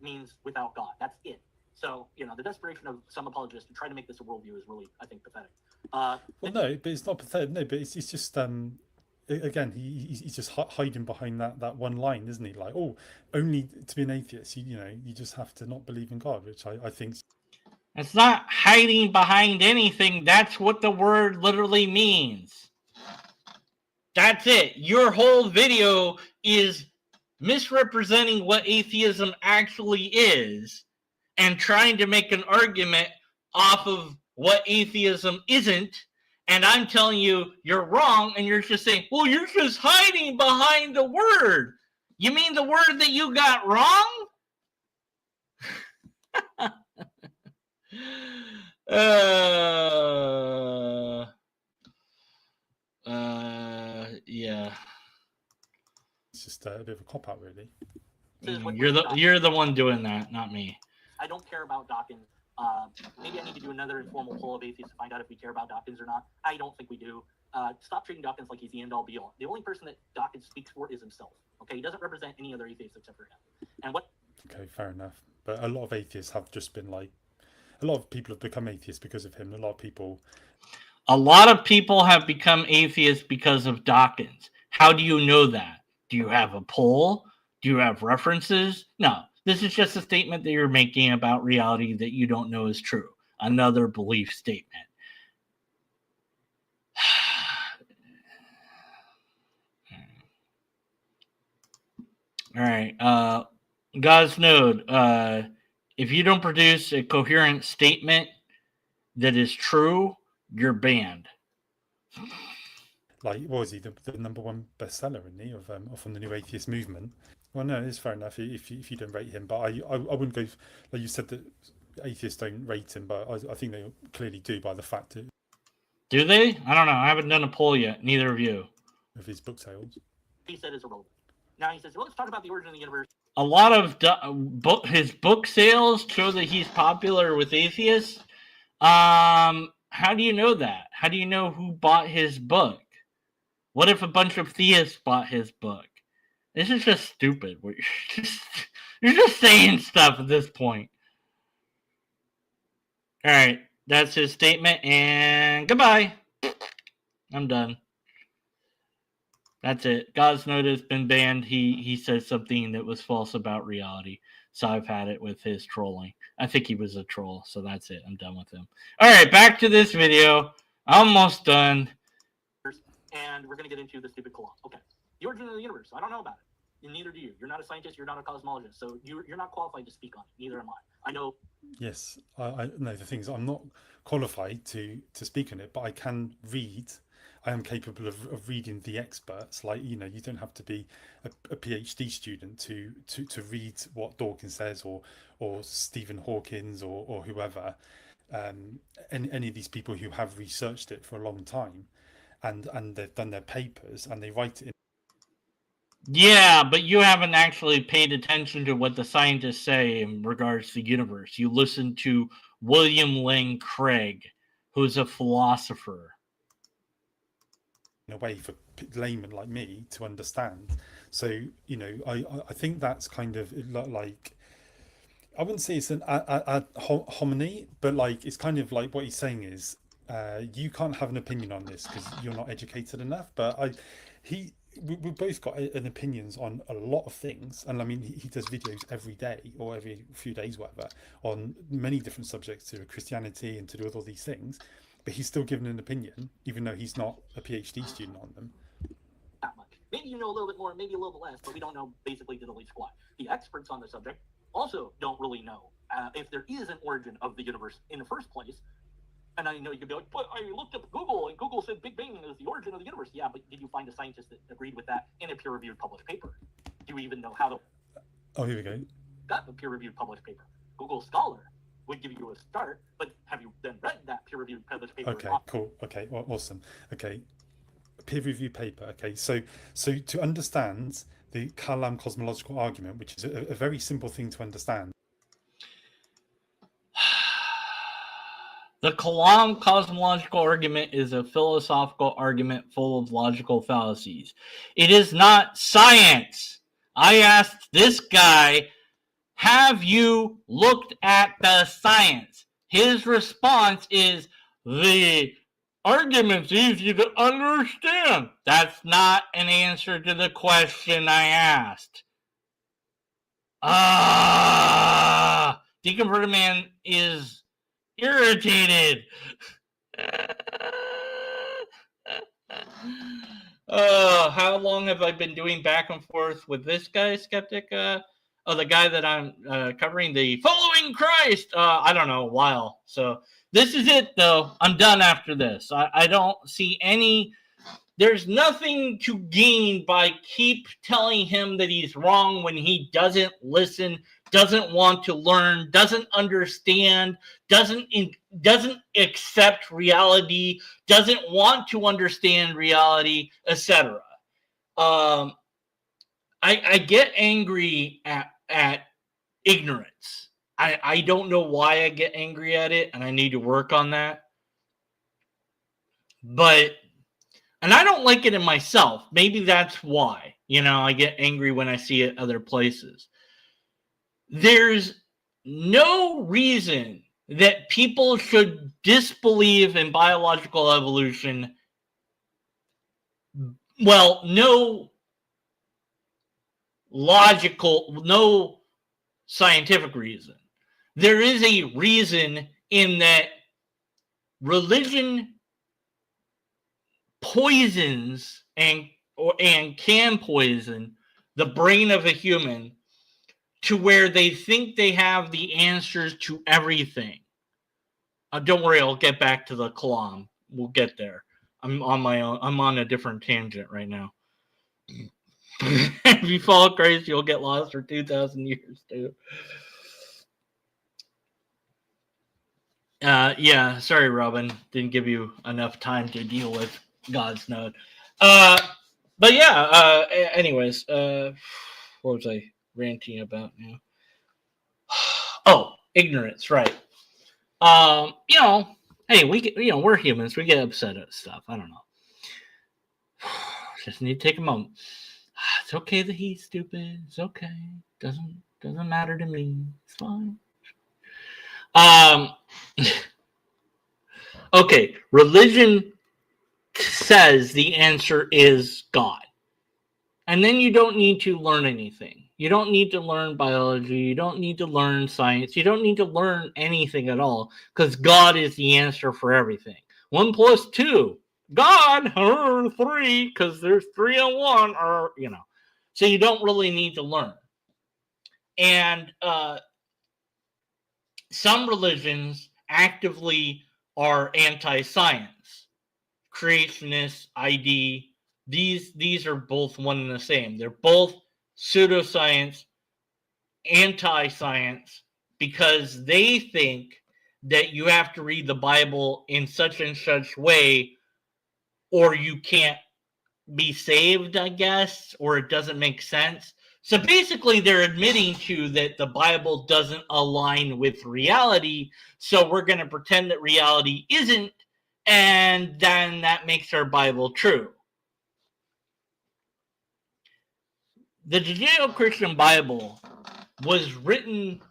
means without God. That's it. So, the desperation of some apologists to try to make this a worldview is really, I think, pathetic. No, but it's not pathetic. No, but it's just again, he's just hiding behind that one line, isn't he? Like, only to be an atheist, you just have to not believe in God, which I think. It's not hiding behind anything. That's what the word literally means. That's it. Your whole video is misrepresenting what atheism actually is and trying to make an argument off of what atheism isn't. And I'm telling you, you're wrong, and you're just saying, well, you're just hiding behind the word. You mean the word that you got wrong? Yeah. It's just a bit of a cop-out, really. You're the one doing that, not me. I don't care about Dawkins. Maybe I need to do another informal poll of atheists to find out if we care about Dawkins or not. I don't think we do. Stop treating Dawkins like he's the end-all be-all. The only person that Dawkins speaks for is himself. Okay, he doesn't represent any other atheists except for him. And what? Okay, fair enough. But a lot of atheists have just been like, a lot of people have become atheists because of him. A lot of people have become atheists because of Dawkins. How do you know that? Do you have a poll? Do you have references? No. This is just a statement that you're making about reality that you don't know is true. Another belief statement. All right. God's Node. If you don't produce a coherent statement that is true, you're banned. Like, what was he, the number one bestseller, isn't he, from the New Atheist Movement? Well, no, it's fair enough if you don't rate him, but I wouldn't go, like you said, that atheists don't rate him, but I think they clearly do by the fact that. Do they? I don't know. I haven't done a poll yet. Neither of you. Of his book sales. He said is irrelevant. Now he says, well, let's talk about the origin of the universe. A lot of his book sales show that he's popular with atheists. How do you know that? How do you know who bought his book? What if a bunch of theists bought his book? This is just stupid. You're just saying stuff at this point. All right, that's his statement, and goodbye. I'm done. That's it. God's Note has been banned. He said something that was false about reality. So I've had it with his trolling. I think he was a troll, so that's it. I'm done with him. All right, back to this video. Almost done. And we're going to get into the stupid Kalam. Okay. The origin of the universe. I don't know about it. And neither do you. You're not a scientist. You're not a cosmologist. So you're not qualified to speak on it. Neither am I. I know. Yes, I know the things. I'm not qualified to speak on it, but I can read. I am capable of reading the experts. Like, you don't have to be a PhD student to read what Dawkins says or Stephen Hawkins or whoever. Any of these people who have researched it for a long time, and they've done their papers and they write it in. Yeah, but you haven't actually paid attention to what the scientists say in regards to the universe. You listen to William Lane Craig, who's a philosopher. In a way for laymen like me to understand. So, I think that's kind of like, I wouldn't say it's an ad hominem, but like, it's kind of like what he's saying is, you can't have an opinion on this because you're not educated enough. But we've both got an opinions on a lot of things, and I mean he does videos every day or every few days, whatever, on many different subjects to Christianity and to do with all these things. But he's still giving an opinion, even though he's not a PhD student on them. That much. Maybe you know a little bit more, maybe a little bit less, but we don't know basically diddly squat. The experts on the subject also don't really know if there is an origin of the universe in the first place. And I know you could be like, but I looked up Google, and Google said Big Bang is the origin of the universe. Yeah, but did you find a scientist that agreed with that in a peer-reviewed published paper? Do you even know how to... Oh, here we go. Got a peer-reviewed published paper. Google Scholar would give you a start, but have you then read that peer-reviewed published paper? Okay, cool. Okay, awesome. Okay, peer-reviewed paper. Okay, so to understand the Kalam cosmological argument, which is a very simple thing to understand. The Kalam cosmological argument is a philosophical argument full of logical fallacies. It is not science. I asked this guy, have you looked at the science? His response is, the argument's easy to understand. That's not an answer to the question I asked. Deconverted Man is irritated. How long have I been doing back and forth with this guy, Skeptic? The guy that I'm covering, the Following Christ. I don't know, a while. So this is it, though. I'm done after this. I don't see any... There's nothing to gain by keep telling him that he's wrong when he doesn't listen, doesn't want to learn, doesn't understand, doesn't accept reality, doesn't want to understand reality, etc. I get angry at ignorance. I don't know why I get angry at it, and I need to work on that. And I don't like it in myself. Maybe that's why. I get angry when I see it other places. There's no reason that people should disbelieve in biological evolution. Well, no scientific reason. There is a reason in that religion poisons and can poison the brain of a human to where they think they have the answers to everything. Don't worry, I'll get back to the Kalam. We'll get there. I'm on my own. I'm on a different tangent right now. If you follow Christ, you'll get lost for 2,000 years too. Yeah, sorry, Robin. Didn't give you enough time to deal with God's Note. But yeah, anyways, what was I ranting about now? Oh, ignorance, right. Hey, we're humans. We get upset at stuff. I don't know. Just need to take a moment. It's okay that he's stupid. It's okay. Doesn't matter to me. It's fine. Okay, religion says the answer is God. And then you don't need to learn anything. You don't need to learn biology. You don't need to learn science. You don't need to learn anything at all because God is the answer for everything. 1 + 2. God, or 3, because there's 3 and 1, or, So you don't really need to learn. And some religions actively are anti-science. Creationist, ID, these are both one and the same. They're both pseudoscience, anti-science, because they think that you have to read the Bible in such and such way or you can't be saved, I guess, or it doesn't make sense. So basically they're admitting to that the Bible doesn't align with reality, so we're going to pretend that reality isn't, and then that makes our Bible true. The Judeo-Christian Bible was written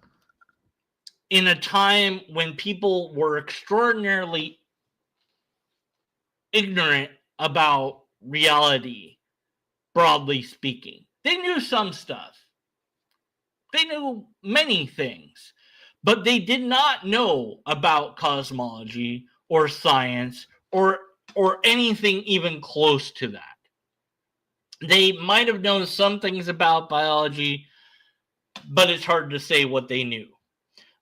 in a time when people were extraordinarily ignorant about reality, broadly speaking. They knew some stuff. They knew many things, but they did not know about cosmology or science or anything even close to that. They might have known some things about biology, but it's hard to say what they knew.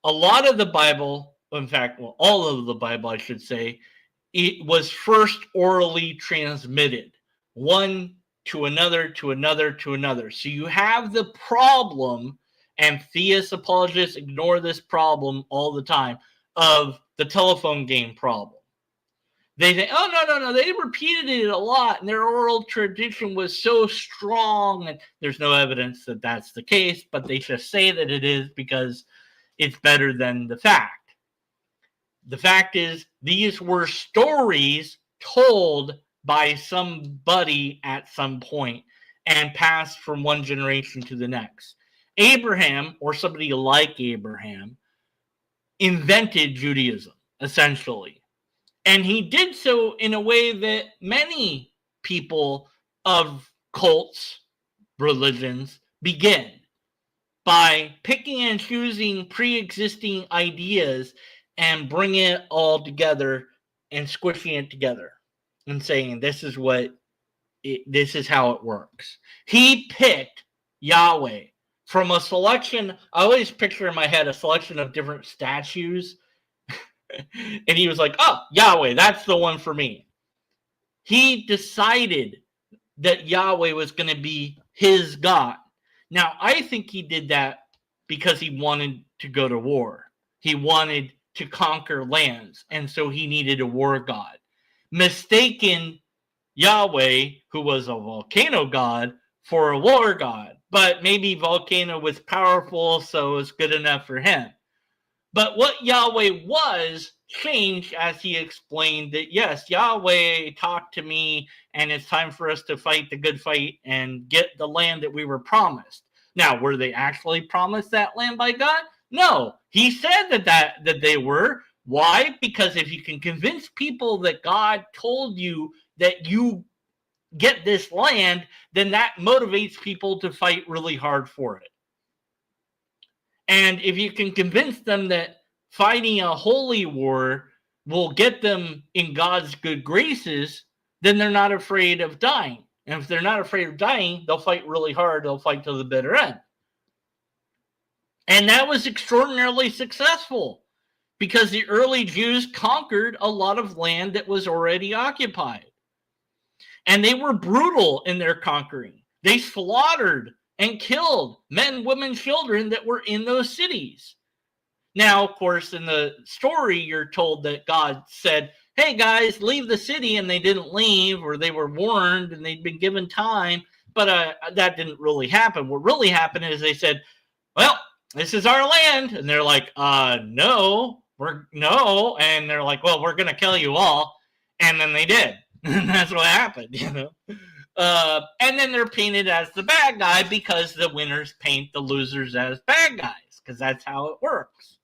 A lot of the Bible, in fact, well, all of the Bible, I should say, it was first orally transmitted, one to another, to another, to another. So you have the problem, and theists, apologists ignore this problem all the time, of the telephone game problem. They say, oh, no, they repeated it a lot, and their oral tradition was so strong, and there's no evidence that that's the case, but they just say that it is because it's better than the fact. The fact is, these were stories told by somebody at some point and passed from one generation to the next. Abraham, or somebody like Abraham, invented Judaism, essentially. And he did so in a way that many people of cults, religions, begin, by picking and choosing pre-existing ideas and bringing it all together and squishing it together and saying, this is how it works. He picked Yahweh from a selection. I always picture in my head a selection of different statues. And he was like, oh, Yahweh, that's the one for me. He decided that Yahweh was going to be his God. Now, I think he did that because he wanted to go to war. He wanted to conquer lands, and so he needed a war god. Mistaken Yahweh, who was a volcano god, for a war god. But maybe volcano was powerful, so it was good enough for him. But what Yahweh was changed as he explained that, yes, Yahweh talked to me, and it's time for us to fight the good fight and get the land that we were promised. Now, were they actually promised that land by God? No. He said that they were. Why? Because if you can convince people that God told you that you get this land, then that motivates people to fight really hard for it. And if you can convince them that fighting a holy war will get them in God's good graces, then they're not afraid of dying. And if they're not afraid of dying, they'll fight really hard. They'll fight till the bitter end. And that was extraordinarily successful because the early Jews conquered a lot of land that was already occupied. And they were brutal in their conquering. They slaughtered and killed men, women, children that were in those cities. Now, of course, in the story, you're told that God said, hey, guys, leave the city, and they didn't leave, or they were warned, and they'd been given time, but that didn't really happen. What really happened is they said, well, this is our land, and they're like, no, and they're like, well, we're going to kill you all, and then they did, and that's what happened, And then they're painted as the bad guy because the winners paint the losers as bad guys, because that's how it works.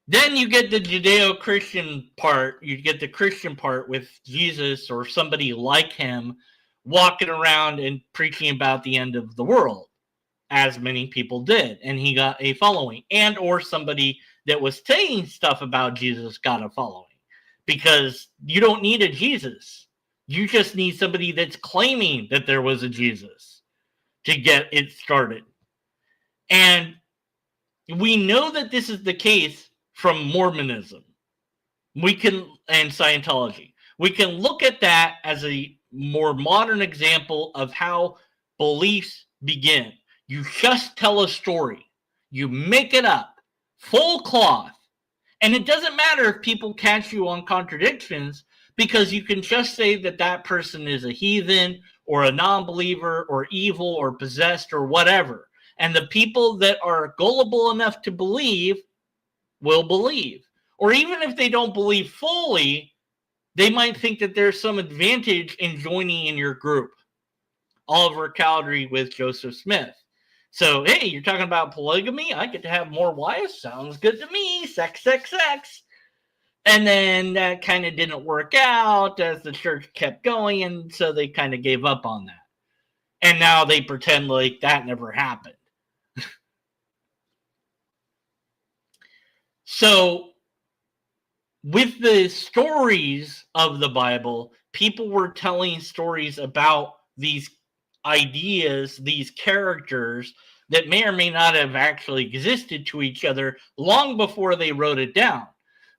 Then you get the Judeo-Christian part. You get the Christian part with Jesus or somebody like him walking around and preaching about the end of the world, as many people did. And he got a following. And or somebody that was saying stuff about Jesus got a following. Because you don't need a Jesus. You just need somebody that's claiming that there was a Jesus to get it started. And we know that this is the case from Mormonism. And Scientology. We can look at that as a more modern example of how beliefs begin. You just tell a story. You make it up. Full cloth. And it doesn't matter if people catch you on contradictions, because you can just say that that person is a heathen or a non-believer or evil or possessed or whatever. And the people that are gullible enough to believe will believe. Or even if they don't believe fully, they might think that there's some advantage in joining in your group. Oliver Cowdery with Joseph Smith. So, hey, you're talking about polygamy? I get to have more wives? Sounds good to me. Sex, sex, sex. And then that kind of didn't work out as the church kept going, and so they kind of gave up on that. And now they pretend like that never happened. So, with the stories of the Bible, people were telling stories about these ideas, these characters that may or may not have actually existed to each other long before they wrote it down.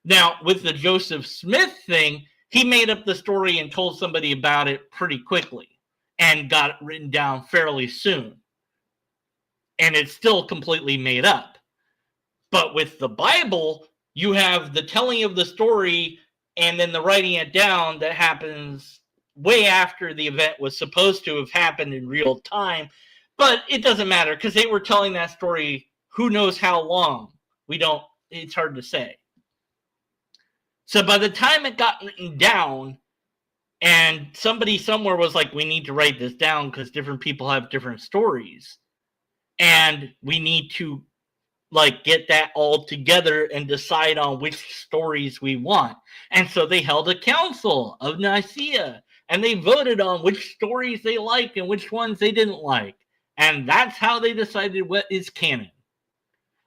Now, with the Joseph Smith thing, he made up the story and told somebody about it pretty quickly and got it written down fairly soon. And it's still completely made up. But with the Bible, you have the telling of the story and then the writing it down that happens way after the event was supposed to have happened in real time. But it doesn't matter because they were telling that story who knows how long. It's hard to say. So by the time it got written down and somebody somewhere was like, we need to write this down because different people have different stories. And we need to get that all together and decide on which stories we want. And so they held a council of Nicaea and they voted on which stories they liked and which ones they didn't like. And that's how they decided what is canon.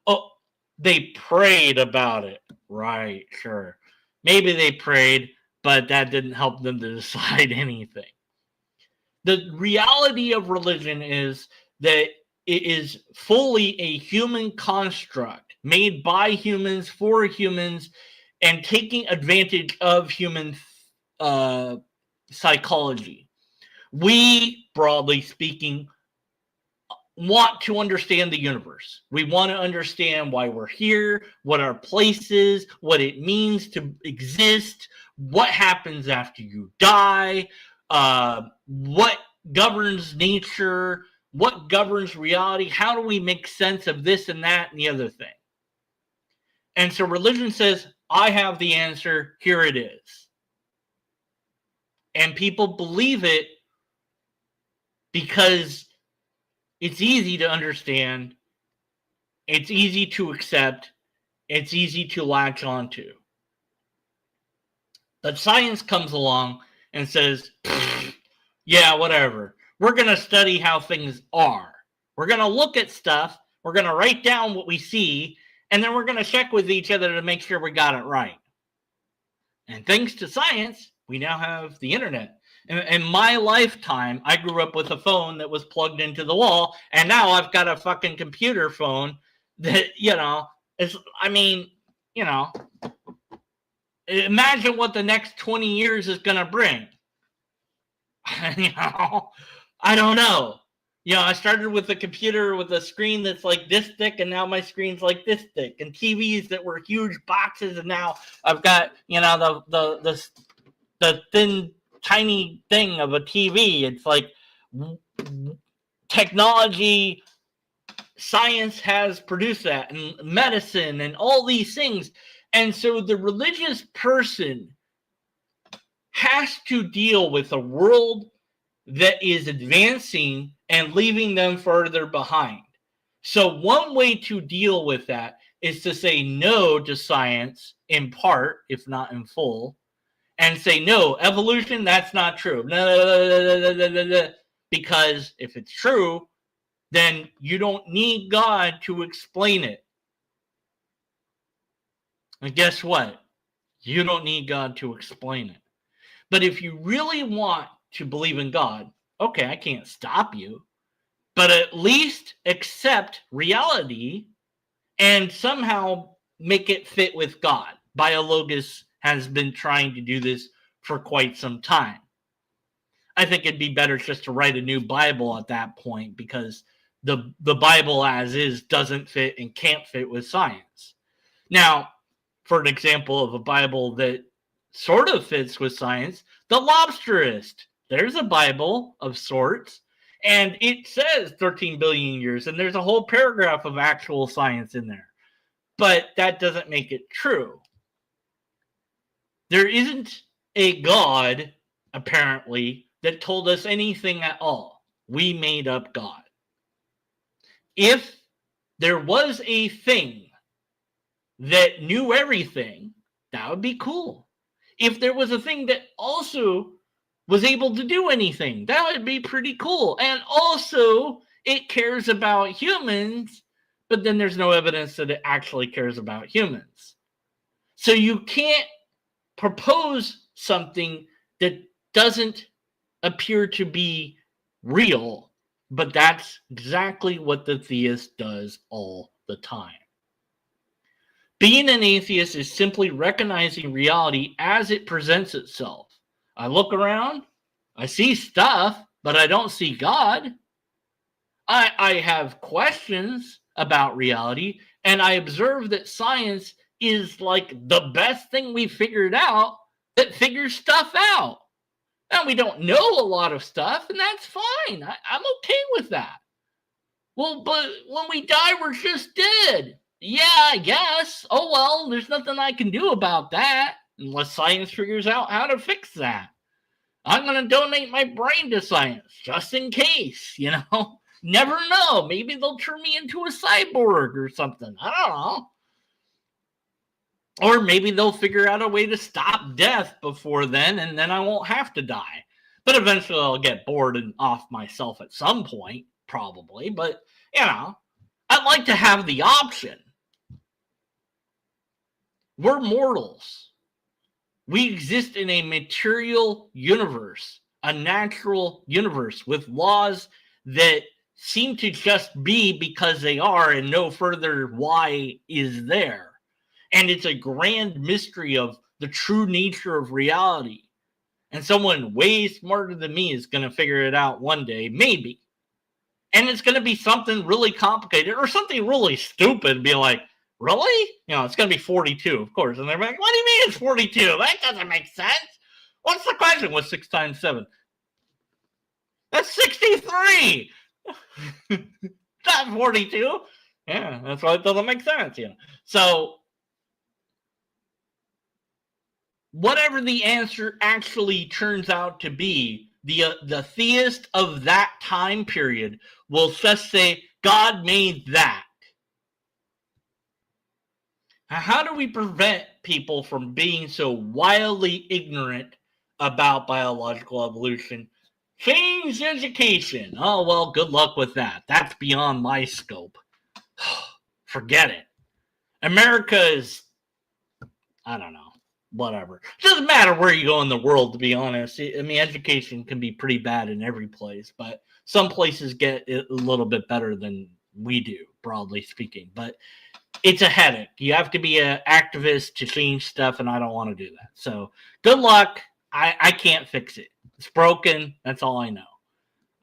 Oh, they prayed about it. Right, sure. Maybe they prayed, but that didn't help them to decide anything. The reality of religion is that it is fully a human construct made by humans for humans and taking advantage of human psychology. We, broadly speaking, want to understand the universe. We want to understand why we're here, what our place is, what it means to exist, what happens after you die, what governs nature, what governs reality, how do we make sense of this and that and the other thing. And so religion says, I have the answer, here it is. And people believe it because it's easy to understand, it's easy to accept, it's easy to latch onto. But science comes along and says, yeah, whatever. We're going to study how things are. We're going to look at stuff, we're going to write down what we see, and then we're going to check with each other to make sure we got it right. And thanks to science, we now have the internet. In my lifetime, I grew up with a phone that was plugged into the wall, and now I've got a fucking computer phone that, imagine what the next 20 years is going to bring. I don't know. I started with a computer with a screen that's like this thick, and now my screen's like this thick, and TVs that were huge boxes, and now I've got, the thin, tiny thing of a TV. It's like technology, science has produced that, and medicine, and all these things. And so the religious person has to deal with a world that is advancing and leaving them further behind. So one way to deal with that is to say no to science in part, if not in full, and say, no, evolution, that's not true. No, because if it's true, then you don't need God to explain it. And guess what? You don't need God to explain it. But if you really want to believe in God, okay, I can't stop you, but at least accept reality and somehow make it fit with God. Biologist has been trying to do this for quite some time. I think it'd be better just to write a new Bible at that point, because the Bible as is doesn't fit and can't fit with science. Now, for an example of a Bible that sort of fits with science, the Lobsterist. There's a Bible of sorts, and it says 13 billion years, and there's a whole paragraph of actual science in there. But that doesn't make it true. There isn't a God, apparently, that told us anything at all. We made up God. If there was a thing that knew everything, that would be cool. If there was a thing that also was able to do anything, that would be pretty cool. And also, it cares about humans, but then there's no evidence that it actually cares about humans. So you can't propose something that doesn't appear to be real, but that's exactly what the theist does all the time. Being an atheist is simply recognizing reality as it presents itself. I look around, I see stuff, but I don't see God. I have questions about reality, and I observe that science is like the best thing we figured out that figures stuff out. Now, we don't know a lot of stuff, and that's fine. I'm okay with that. Well, but when we die, we're just dead. Yeah, I guess. Oh, well, there's nothing I can do about that unless science figures out how to fix that. I'm going to donate my brain to science just in case, you know. Never know. Maybe they'll turn me into a cyborg or something. I don't know. Or maybe they'll figure out a way to stop death before then, and then I won't have to die. But eventually I'll get bored and off myself at some point, probably. But, you know, I'd like to have the option. We're mortals. We exist in a material universe, a natural universe with laws that seem to just be because they are, and no further why is there. And it's a grand mystery of the true nature of reality. And someone way smarter than me is going to figure it out one day, maybe. And it's going to be something really complicated or something really stupid. Be like, really? You know, it's going to be 42, of course. And they're like, what do you mean it's 42? That doesn't make sense. What's the question? What's 6 times 7? That's 63. Not 42. Yeah, that's why it doesn't make sense, you know. So, whatever the answer actually turns out to be, the theist of that time period will just say, God made that. How do we prevent people from being so wildly ignorant about biological evolution? Change education. Oh, well, good luck with that. That's beyond my scope. Forget it. America is, I don't know. Whatever. It doesn't matter where you go in the world, to be honest. I mean, education can be pretty bad in every place, but some places get it a little bit better than we do, broadly speaking. But it's a headache. You have to be an activist to change stuff, and I don't want to do that. So good luck. I can't fix it. It's broken. That's all I know.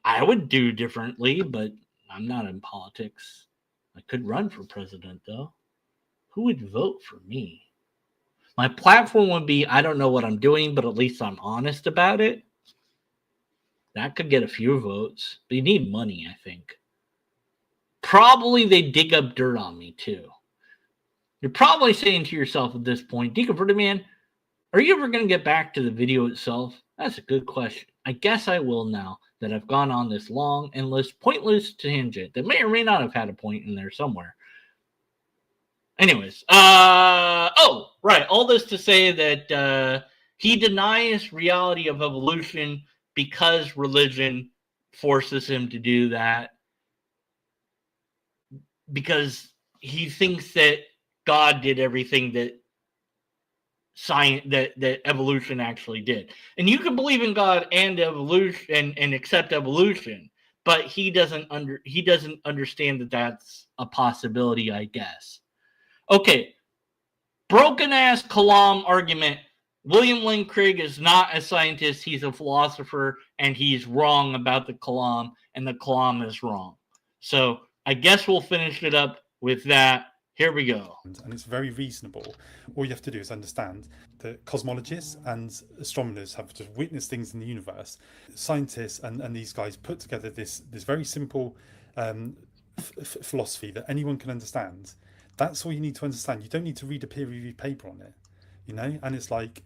I would do differently, but I'm not in politics. I could run for president, though. Who would vote for me? My platform would be, I don't know what I'm doing, but at least I'm honest about it. That could get a few votes. But you need money, I think. Probably they dig up dirt on me, too. You're probably saying to yourself at this point, Deconverted Man, Are you ever going to get back to the video itself? That's a good question. I guess I will now that I've gone on this long, endless, pointless tangent that may or may not have had a point in there somewhere. Anyways, oh, right. All this to say that he denies reality of evolution because religion forces him to do that, because he thinks that God did everything that science that evolution actually did. And you can believe in God and evolution and accept evolution, but he doesn't understand that that's a possibility, I guess. Okay, broken ass Kalam argument. William Lane Craig is not a scientist, he's a philosopher, and he's wrong about the Kalam, and the Kalam is wrong. So I guess we'll finish it up with that. Here we go. And it's very reasonable. All you have to do is understand that cosmologists and astronomers have just witnessed things in the universe. Scientists and these guys put together this very simple philosophy that anyone can understand. That's all you need to understand. You don't need to read a peer-reviewed paper on it, you know? And it's like,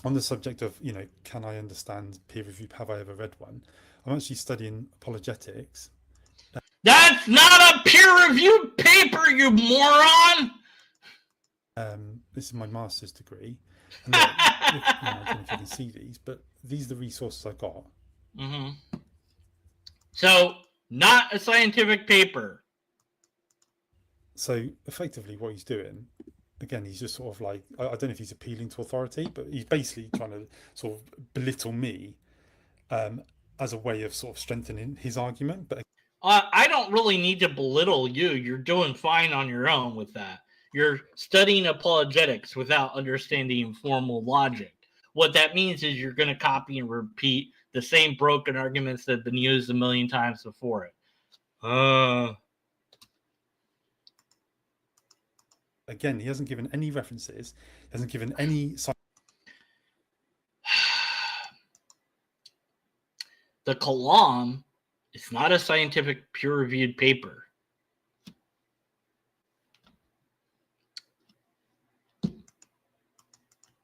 on the subject of, you know, can I understand peer review? Have I ever read one? I'm actually studying apologetics. That's not a peer-reviewed paper, you moron! This is my master's degree. And look, I don't know if you can see these, but these are the resources I got. Mm-hmm. So, not a scientific paper. So, effectively, what he's doing, again, he's just sort of like, I don't know if he's appealing to authority, but he's basically trying to sort of belittle me as a way of sort of strengthening his argument. But I don't really need to belittle you. You're doing fine on your own with that. You're studying apologetics without understanding formal logic. What that means is you're going to copy and repeat the same broken arguments that have been used a million times before it. Again, he hasn't given any references. He hasn't given any. The Kalam is not a scientific peer-reviewed paper.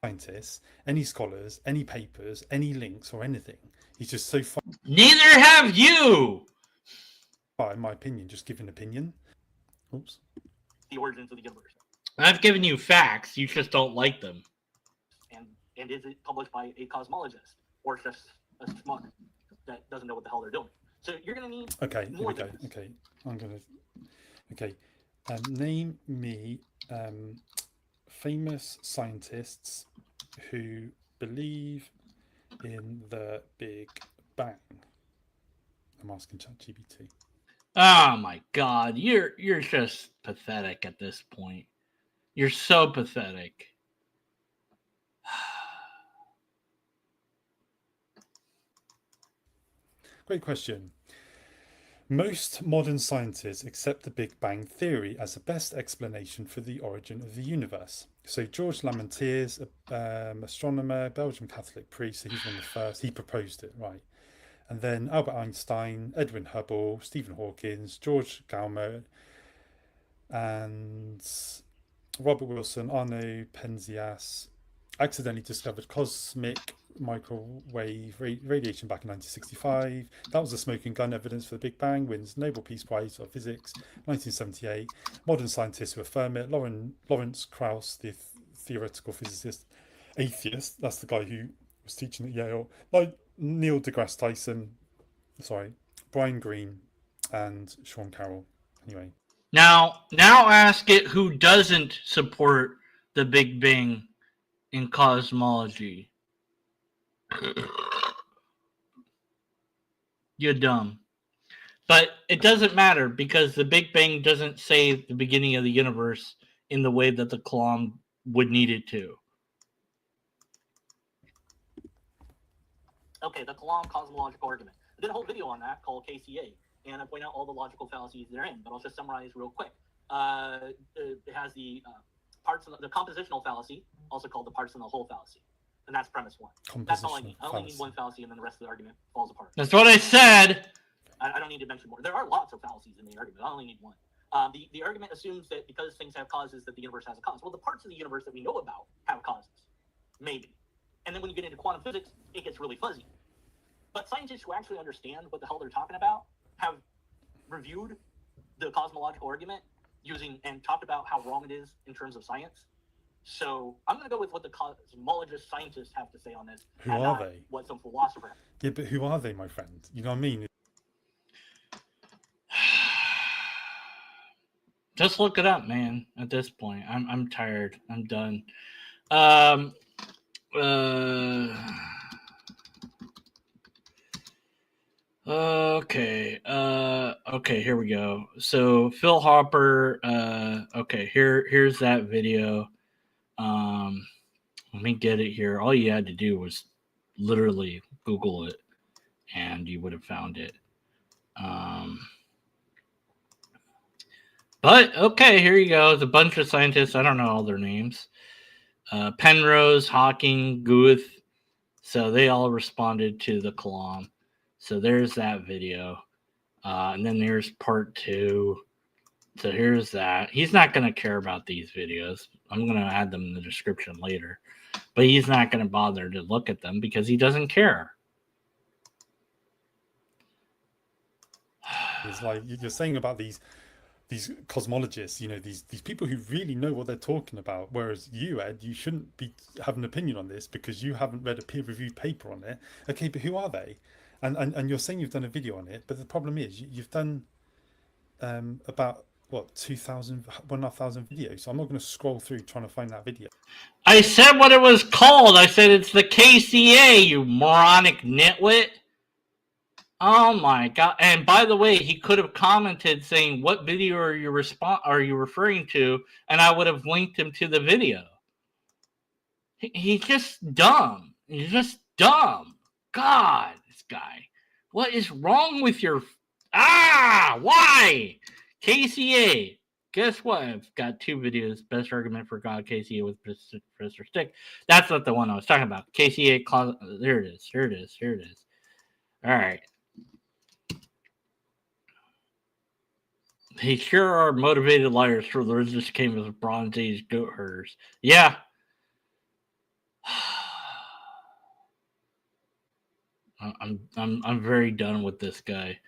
Scientists, any scholars, any papers, any links or anything. He's just so far. Neither have you! In my opinion, just give an opinion. Oops. The origins of the universe. I've given you facts, you just don't like them. And is it published by a cosmologist or just a schmuck that doesn't know what the hell they're doing? So you're going to need Okay, here more we go. things. Okay, I'm going to... Okay, name me famous scientists who believe in the Big Bang. I'm asking ChatGPT. Oh my God, you're just pathetic at this point. You're so pathetic. Great question. Most modern scientists accept the Big Bang theory as the best explanation for the origin of the universe. So George Lamentiers, astronomer, Belgian Catholic priest, so he's one of the first, he proposed it, right? And then Albert Einstein, Edwin Hubble, Stephen Hawking, George Gamow, and Robert Wilson, Arno Penzias accidentally discovered cosmic microwave radiation back in 1965. That was the smoking gun evidence for the Big Bang, wins Nobel Peace Prize of Physics 1978. Modern scientists who affirm it: Lawrence Krauss, the theoretical physicist, atheist, that's the guy who was teaching at Yale, like Neil deGrasse Tyson, Brian Greene, and Sean Carroll. Anyway. Now ask it who doesn't support the Big Bang in cosmology. You're dumb. But it doesn't matter because the Big Bang doesn't say the beginning of the universe in the way that the Kalam would need it to. Okay, the Kalam cosmological argument. I did a whole video on that called KCA, and I point out all the logical fallacies therein, but I'll just summarize real quick. It has the parts of the compositional fallacy, also called the parts in the whole fallacy. And that's premise one. That's all I need. I only need one fallacy, and then the rest of the argument falls apart. That's what I said. I don't need to mention more. There are lots of fallacies in the argument. I only need one. The argument assumes that because things have causes, that the universe has a cause. Well, the parts of the universe that we know about have causes. maybe. And then when you get into quantum physics, it gets really fuzzy. But scientists who actually understand what the hell they're talking about have reviewed the cosmological argument using and talked about how wrong it is in terms of science. So I'm going to go with what the cosmologist scientists have to say on this. Who are they? What some philosopher. Yeah, but who are they, my friend? You know what I mean? Just look it up, man. At this point, I'm tired. I'm done. Okay. Okay, here we go. So Phil Hopper, okay, here's that video. Let me get it here. All you had to do was literally Google it and you would have found it. But okay, here you go. It's a bunch of scientists. I don't know all their names. Penrose, Hawking, Guth. So they all responded to the Kalam. So there's that video. And then there's part 2. So here's that. He's not going to care about these videos. I'm going to add them in the description later. But he's not going to bother to look at them because he doesn't care. It's like you're saying about these cosmologists, you know, these people who really know what they're talking about, whereas you, Ed, you shouldn't have an opinion on this because you haven't read a peer-reviewed paper on it. Okay, but who are they? And you're saying you've done a video on it, but the problem is you've done about what 1,500 videos. So I'm not going to scroll through trying to find that video. I said what it was called. I said it's the KCA, you moronic nitwit. Oh my god! And by the way, he could have commented saying, "What video are you referring to?" And I would have linked him to the video. He's just dumb. He's just dumb. God, this guy. What is wrong with your? Why? KCA. Guess what? I've got 2 videos. Best argument for God. KCA with Professor Stick. That's not the one I was talking about. KCA. There it is. Here it is. Here it is. All right. They sure are motivated liars for the religious came as Bronze Age goat herders. Yeah. I'm very done with this guy.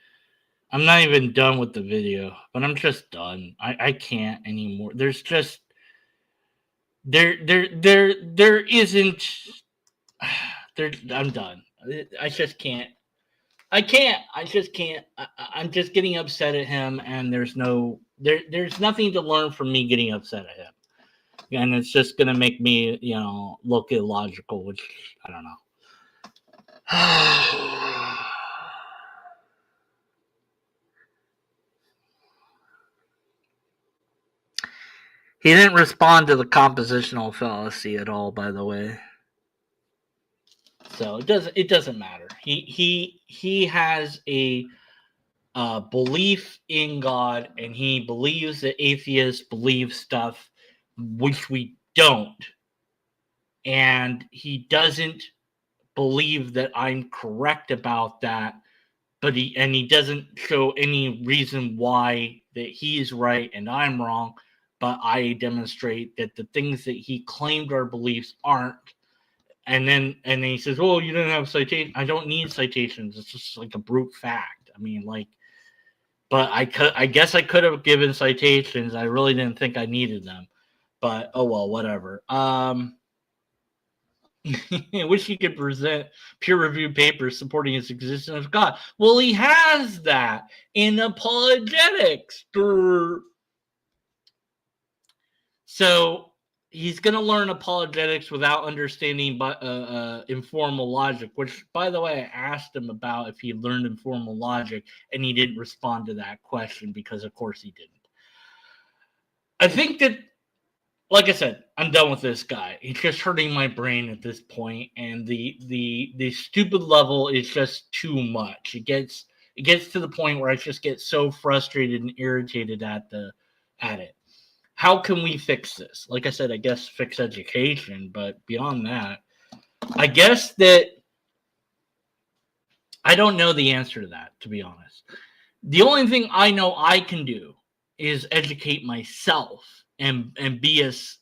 I'm not even done with the video, but I'm just done. I can't anymore. There's just there isn't there. I'm done. I just can't. I just can't. I'm just getting upset at him, and there's nothing to learn from me getting upset at him, and it's just gonna make me, look illogical, which I don't know. He didn't respond to the compositional fallacy at all, by the way. So it doesn't matter. He has a belief in God, and he believes that atheists believe stuff which we don't, and he doesn't believe that I'm correct about that. But he doesn't show any reason why that he is right and I'm wrong. But I demonstrate that the things that he claimed are beliefs aren't. And then he says, "Oh, you didn't have citation." I don't need citations. It's just like a brute fact. I mean, but I guess I could have given citations. I really didn't think I needed them. But oh well, whatever. I wish he could present peer-reviewed papers supporting his existence of God. Well, he has that in Apologetics. So he's going to learn apologetics without understanding informal logic, which, by the way, I asked him about if he learned informal logic, and he didn't respond to that question because, of course, he didn't. I think that, like I said, I'm done with this guy. He's just hurting my brain at this point, and the stupid level is just too much. It gets to the point where I just get so frustrated and irritated at it. How can we fix this? Like I said, I guess fix education, but beyond that, I guess that I don't know the answer to that, to be honest. The only thing I know I can do is educate myself and be as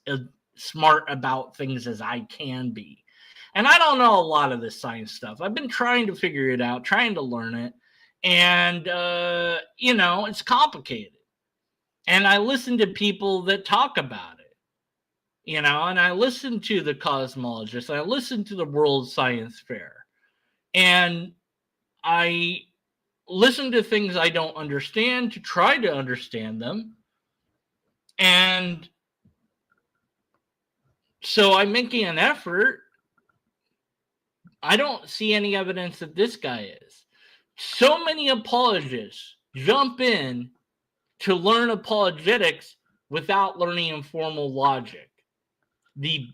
smart about things as I can be. And I don't know a lot of this science stuff. I've been trying to figure it out, trying to learn it. And, it's complicated. And I listen to people that talk about it, and I listen to the cosmologists. I listen to the World Science Fair. And I listen to things I don't understand to try to understand them. And so I'm making an effort. I don't see any evidence that this guy is. So many apologists jump in to learn apologetics without learning informal logic. The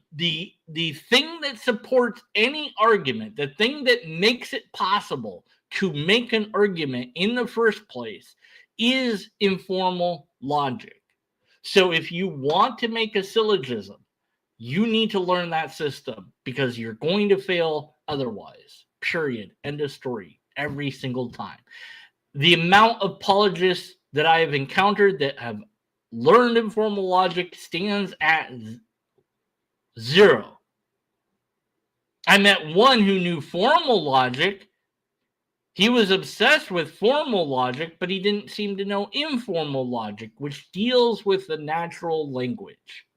thing that supports any argument, the thing that makes it possible to make an argument in the first place, is informal logic. So if you want to make a syllogism, you need to learn that system, because you're going to fail otherwise. Period. End of story. Every single time. The amount of apologists that I have encountered that have learned informal logic stands at 0. I met one who knew formal logic. He was obsessed with formal logic, but he didn't seem to know informal logic, which deals with the natural language.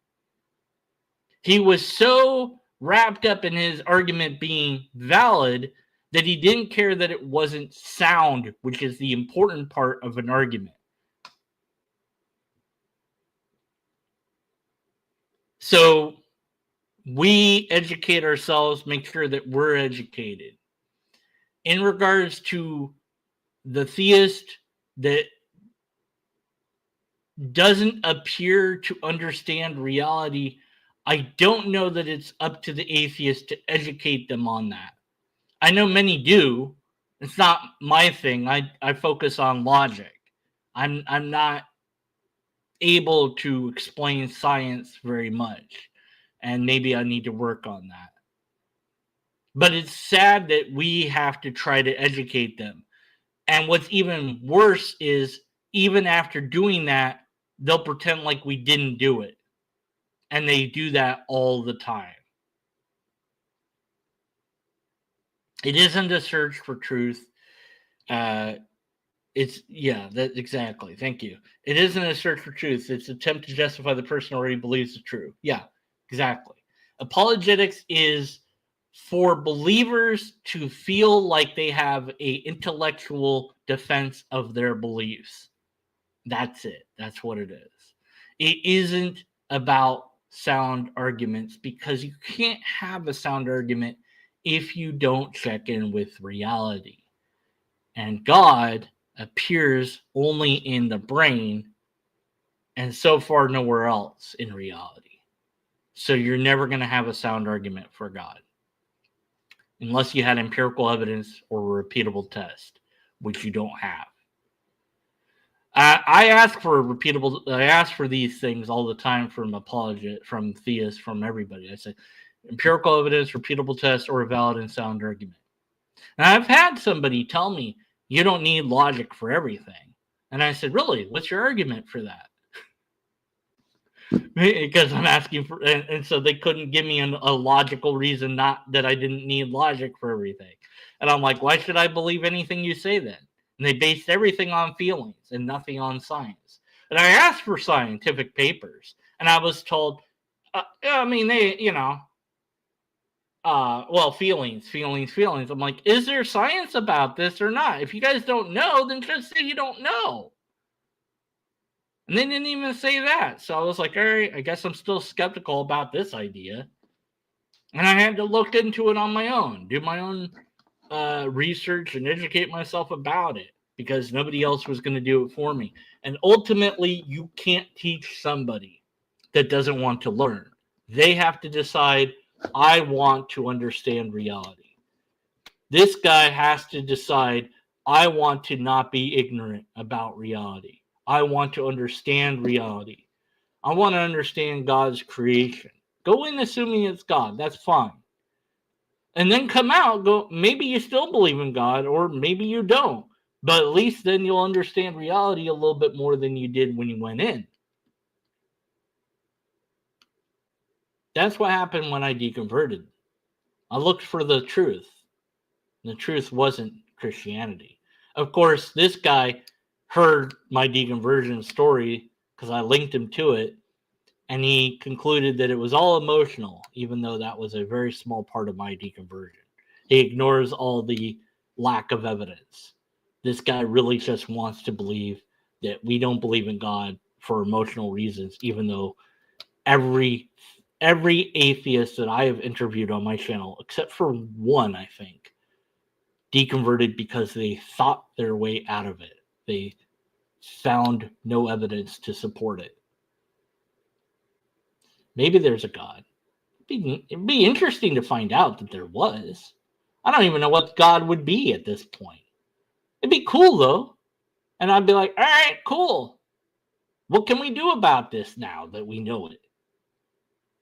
He was so wrapped up in his argument being valid that he didn't care that it wasn't sound, which is the important part of an argument. So we educate ourselves, make sure that we're educated. In regards to the theist that doesn't appear to understand reality, I don't know that it's up to the atheist to educate them on that. I know many do. It's not my thing. I focus on logic. I'm not able to explain science very much, and maybe I need to work on that. But it's sad that we have to try to educate them. And what's even worse is, even after doing that, they'll pretend like we didn't do it. And they do that all the time. It isn't a search for truth. Exactly. Thank you. It isn't a search for truth. It's an attempt to justify the person already believes it's true. Yeah, exactly. Apologetics is for believers to feel like they have a intellectual defense of their beliefs. That's it. That's what it is. It isn't about sound arguments, because you can't have a sound argument if you don't check in with reality. And God appears only in the brain, and so far nowhere else in reality. So you're never going to have a sound argument for God, unless you had empirical evidence or a repeatable test, which you don't have. I ask for these things all the time from from theists, from everybody. I say empirical evidence, repeatable test, or a valid and sound argument. And I've had somebody tell me, you don't need logic for everything. And I said, really? What's your argument for that? Because I'm asking for, and so they couldn't give me a logical reason not that I didn't need logic for everything. And I'm like, why should I believe anything you say then? And they based everything on feelings and nothing on science. And I asked for scientific papers, and I was told, feelings. I'm like, is there science about this or not? If you guys don't know, then just say you don't know. And they didn't even say that. So I was like, all right, I guess I'm still skeptical about this idea. And I had to look into it on my own, do my own research and educate myself about it, because nobody else was going to do it for me. And ultimately, you can't teach somebody that doesn't want to learn. They have to decide, I want to understand reality. This guy has to decide, I want to not be ignorant about reality. I want to understand reality. I want to understand God's creation. Go in assuming it's God. That's fine. And then come out, go, maybe you still believe in God, or maybe you don't. But at least then you'll understand reality a little bit more than you did when you went in. That's what happened when I deconverted. I looked for the truth. The truth wasn't Christianity. Of course, this guy heard my deconversion story because I linked him to it, and he concluded that it was all emotional, even though that was a very small part of my deconversion. He ignores all the lack of evidence. This guy really just wants to believe that we don't believe in God for emotional reasons, even though every atheist that I have interviewed on my channel, except for one, I think, deconverted because they thought their way out of it. They found no evidence to support it. Maybe there's a God. It'd be interesting to find out that there was. I don't even know what God would be at this point. It'd be cool, though. And I'd be like, all right, cool. What can we do about this now that we know it?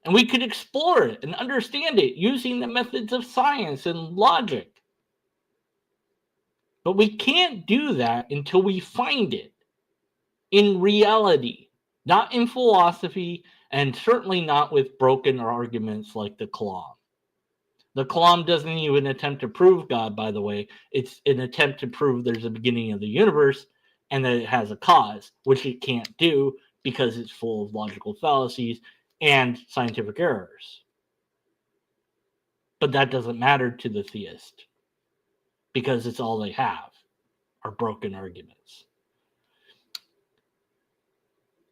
And we could explore it and understand it using the methods of science and logic. But we can't do that until we find it in reality, not in philosophy, and certainly not with broken arguments like the Kalam. The Kalam doesn't even attempt to prove God, by the way. It's an attempt to prove there's a beginning of the universe and that it has a cause, which it can't do because it's full of logical fallacies and scientific errors. But that doesn't matter to the theist because it's all they have are broken arguments.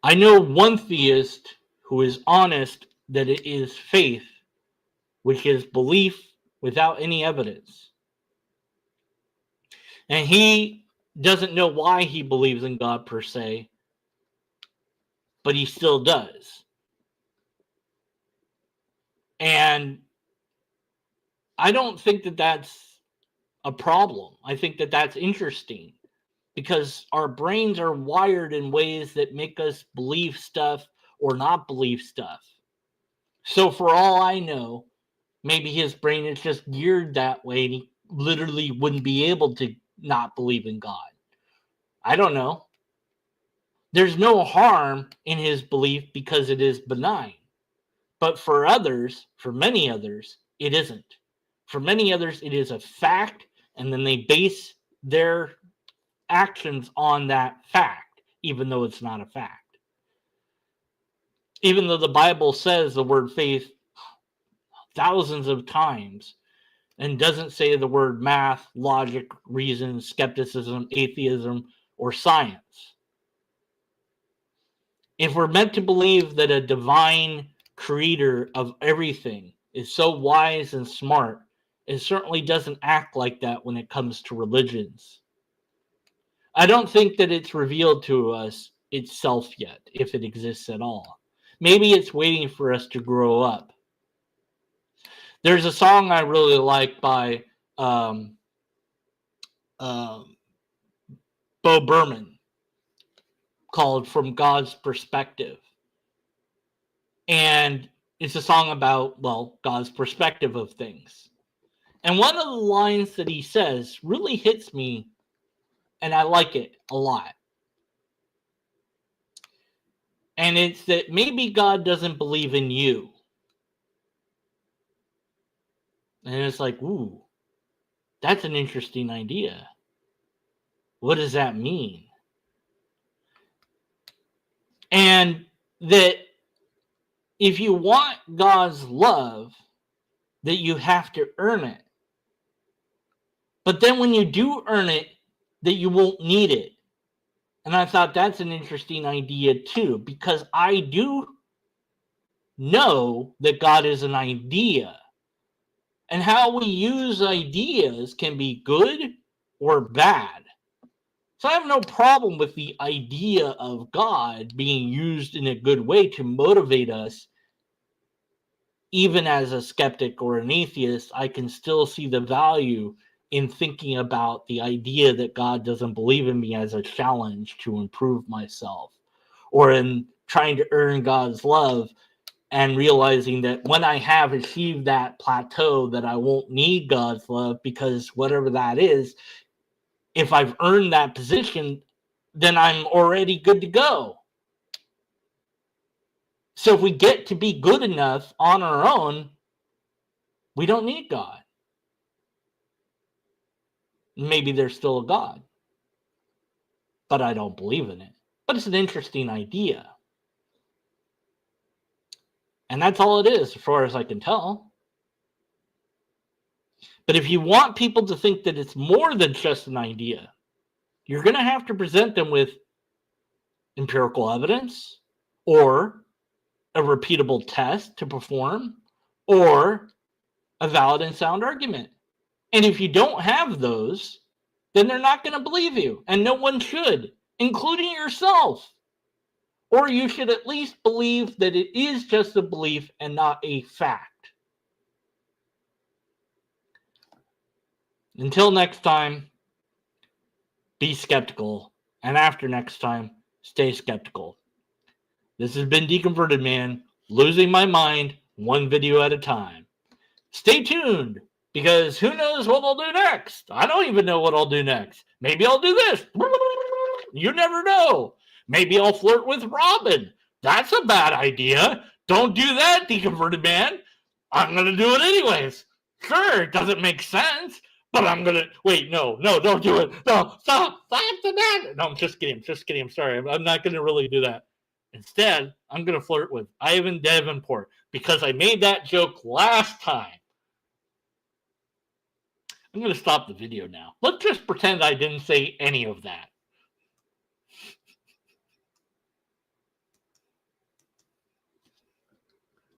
I know one theist who is honest that it is faith, which is belief without any evidence. And he doesn't know why he believes in God per se, but he still does. And I don't think that that's a problem. I think that that's interesting because our brains are wired in ways that make us believe stuff or not believe stuff. So for all I know, maybe his brain is just geared that way and he literally wouldn't be able to not believe in God. I don't know. There's no harm in his belief because it is benign. But for others, for many others, it isn't. For many others, it is a fact, and then they base their actions on that fact, even though it's not a fact. Even though the Bible says the word faith thousands of times and doesn't say the word math, logic, reason, skepticism, atheism, or science. If we're meant to believe that a divine creator of everything is so wise and smart, it certainly doesn't act like that when it comes to religions. I don't think that it's revealed to us itself yet, if it exists at all. Maybe it's waiting for us to grow up. There's a song I really like by Bo Berman called From God's Perspective. And it's a song about, well, God's perspective of things. And one of the lines that he says really hits me, and I like it a lot. And it's that maybe God doesn't believe in you. And it's like, ooh, that's an interesting idea. What does that mean? And that if you want God's love, that you have to earn it. But then when you do earn it, that you won't need it. And I thought that's an interesting idea too, because I do know that God is an idea. And how we use ideas can be good or bad. So I have no problem with the idea of God being used in a good way to motivate us. Even as a skeptic or an atheist, I can still see the value in thinking about the idea that God doesn't believe in me as a challenge to improve myself, or in trying to earn God's love and realizing that when I have achieved that plateau that I won't need God's love because whatever that is, if I've earned that position, then I'm already good to go. So if we get to be good enough on our own, we don't need God. Maybe there's still a God, but I don't believe in it. But it's an interesting idea. And that's all it is, as far as I can tell. But if you want people to think that it's more than just an idea, you're going to have to present them with empirical evidence, or a repeatable test to perform, or a valid and sound argument. And if you don't have those, then they're not going to believe you. And no one should, including yourself. Or you should at least believe that it is just a belief and not a fact. Until next time, be skeptical. And after next time, stay skeptical. This has been Deconverted Man, losing my mind one video at a time. Stay tuned, because who knows what I'll do next? I don't even know what I'll do next. Maybe I'll do this. You never know. Maybe I'll flirt with Robin. That's a bad idea. Don't do that, Deconverted Man. I'm going to do it anyways. Sure, it doesn't make sense, but I'm going to... Wait, no, don't do it. No, stop that. No, I'm just kidding. I'm sorry. I'm not going to really do that. Instead, I'm going to flirt with Ivan Davenport, because I made that joke last time. I'm going to stop the video now. Let's just pretend I didn't say any of that.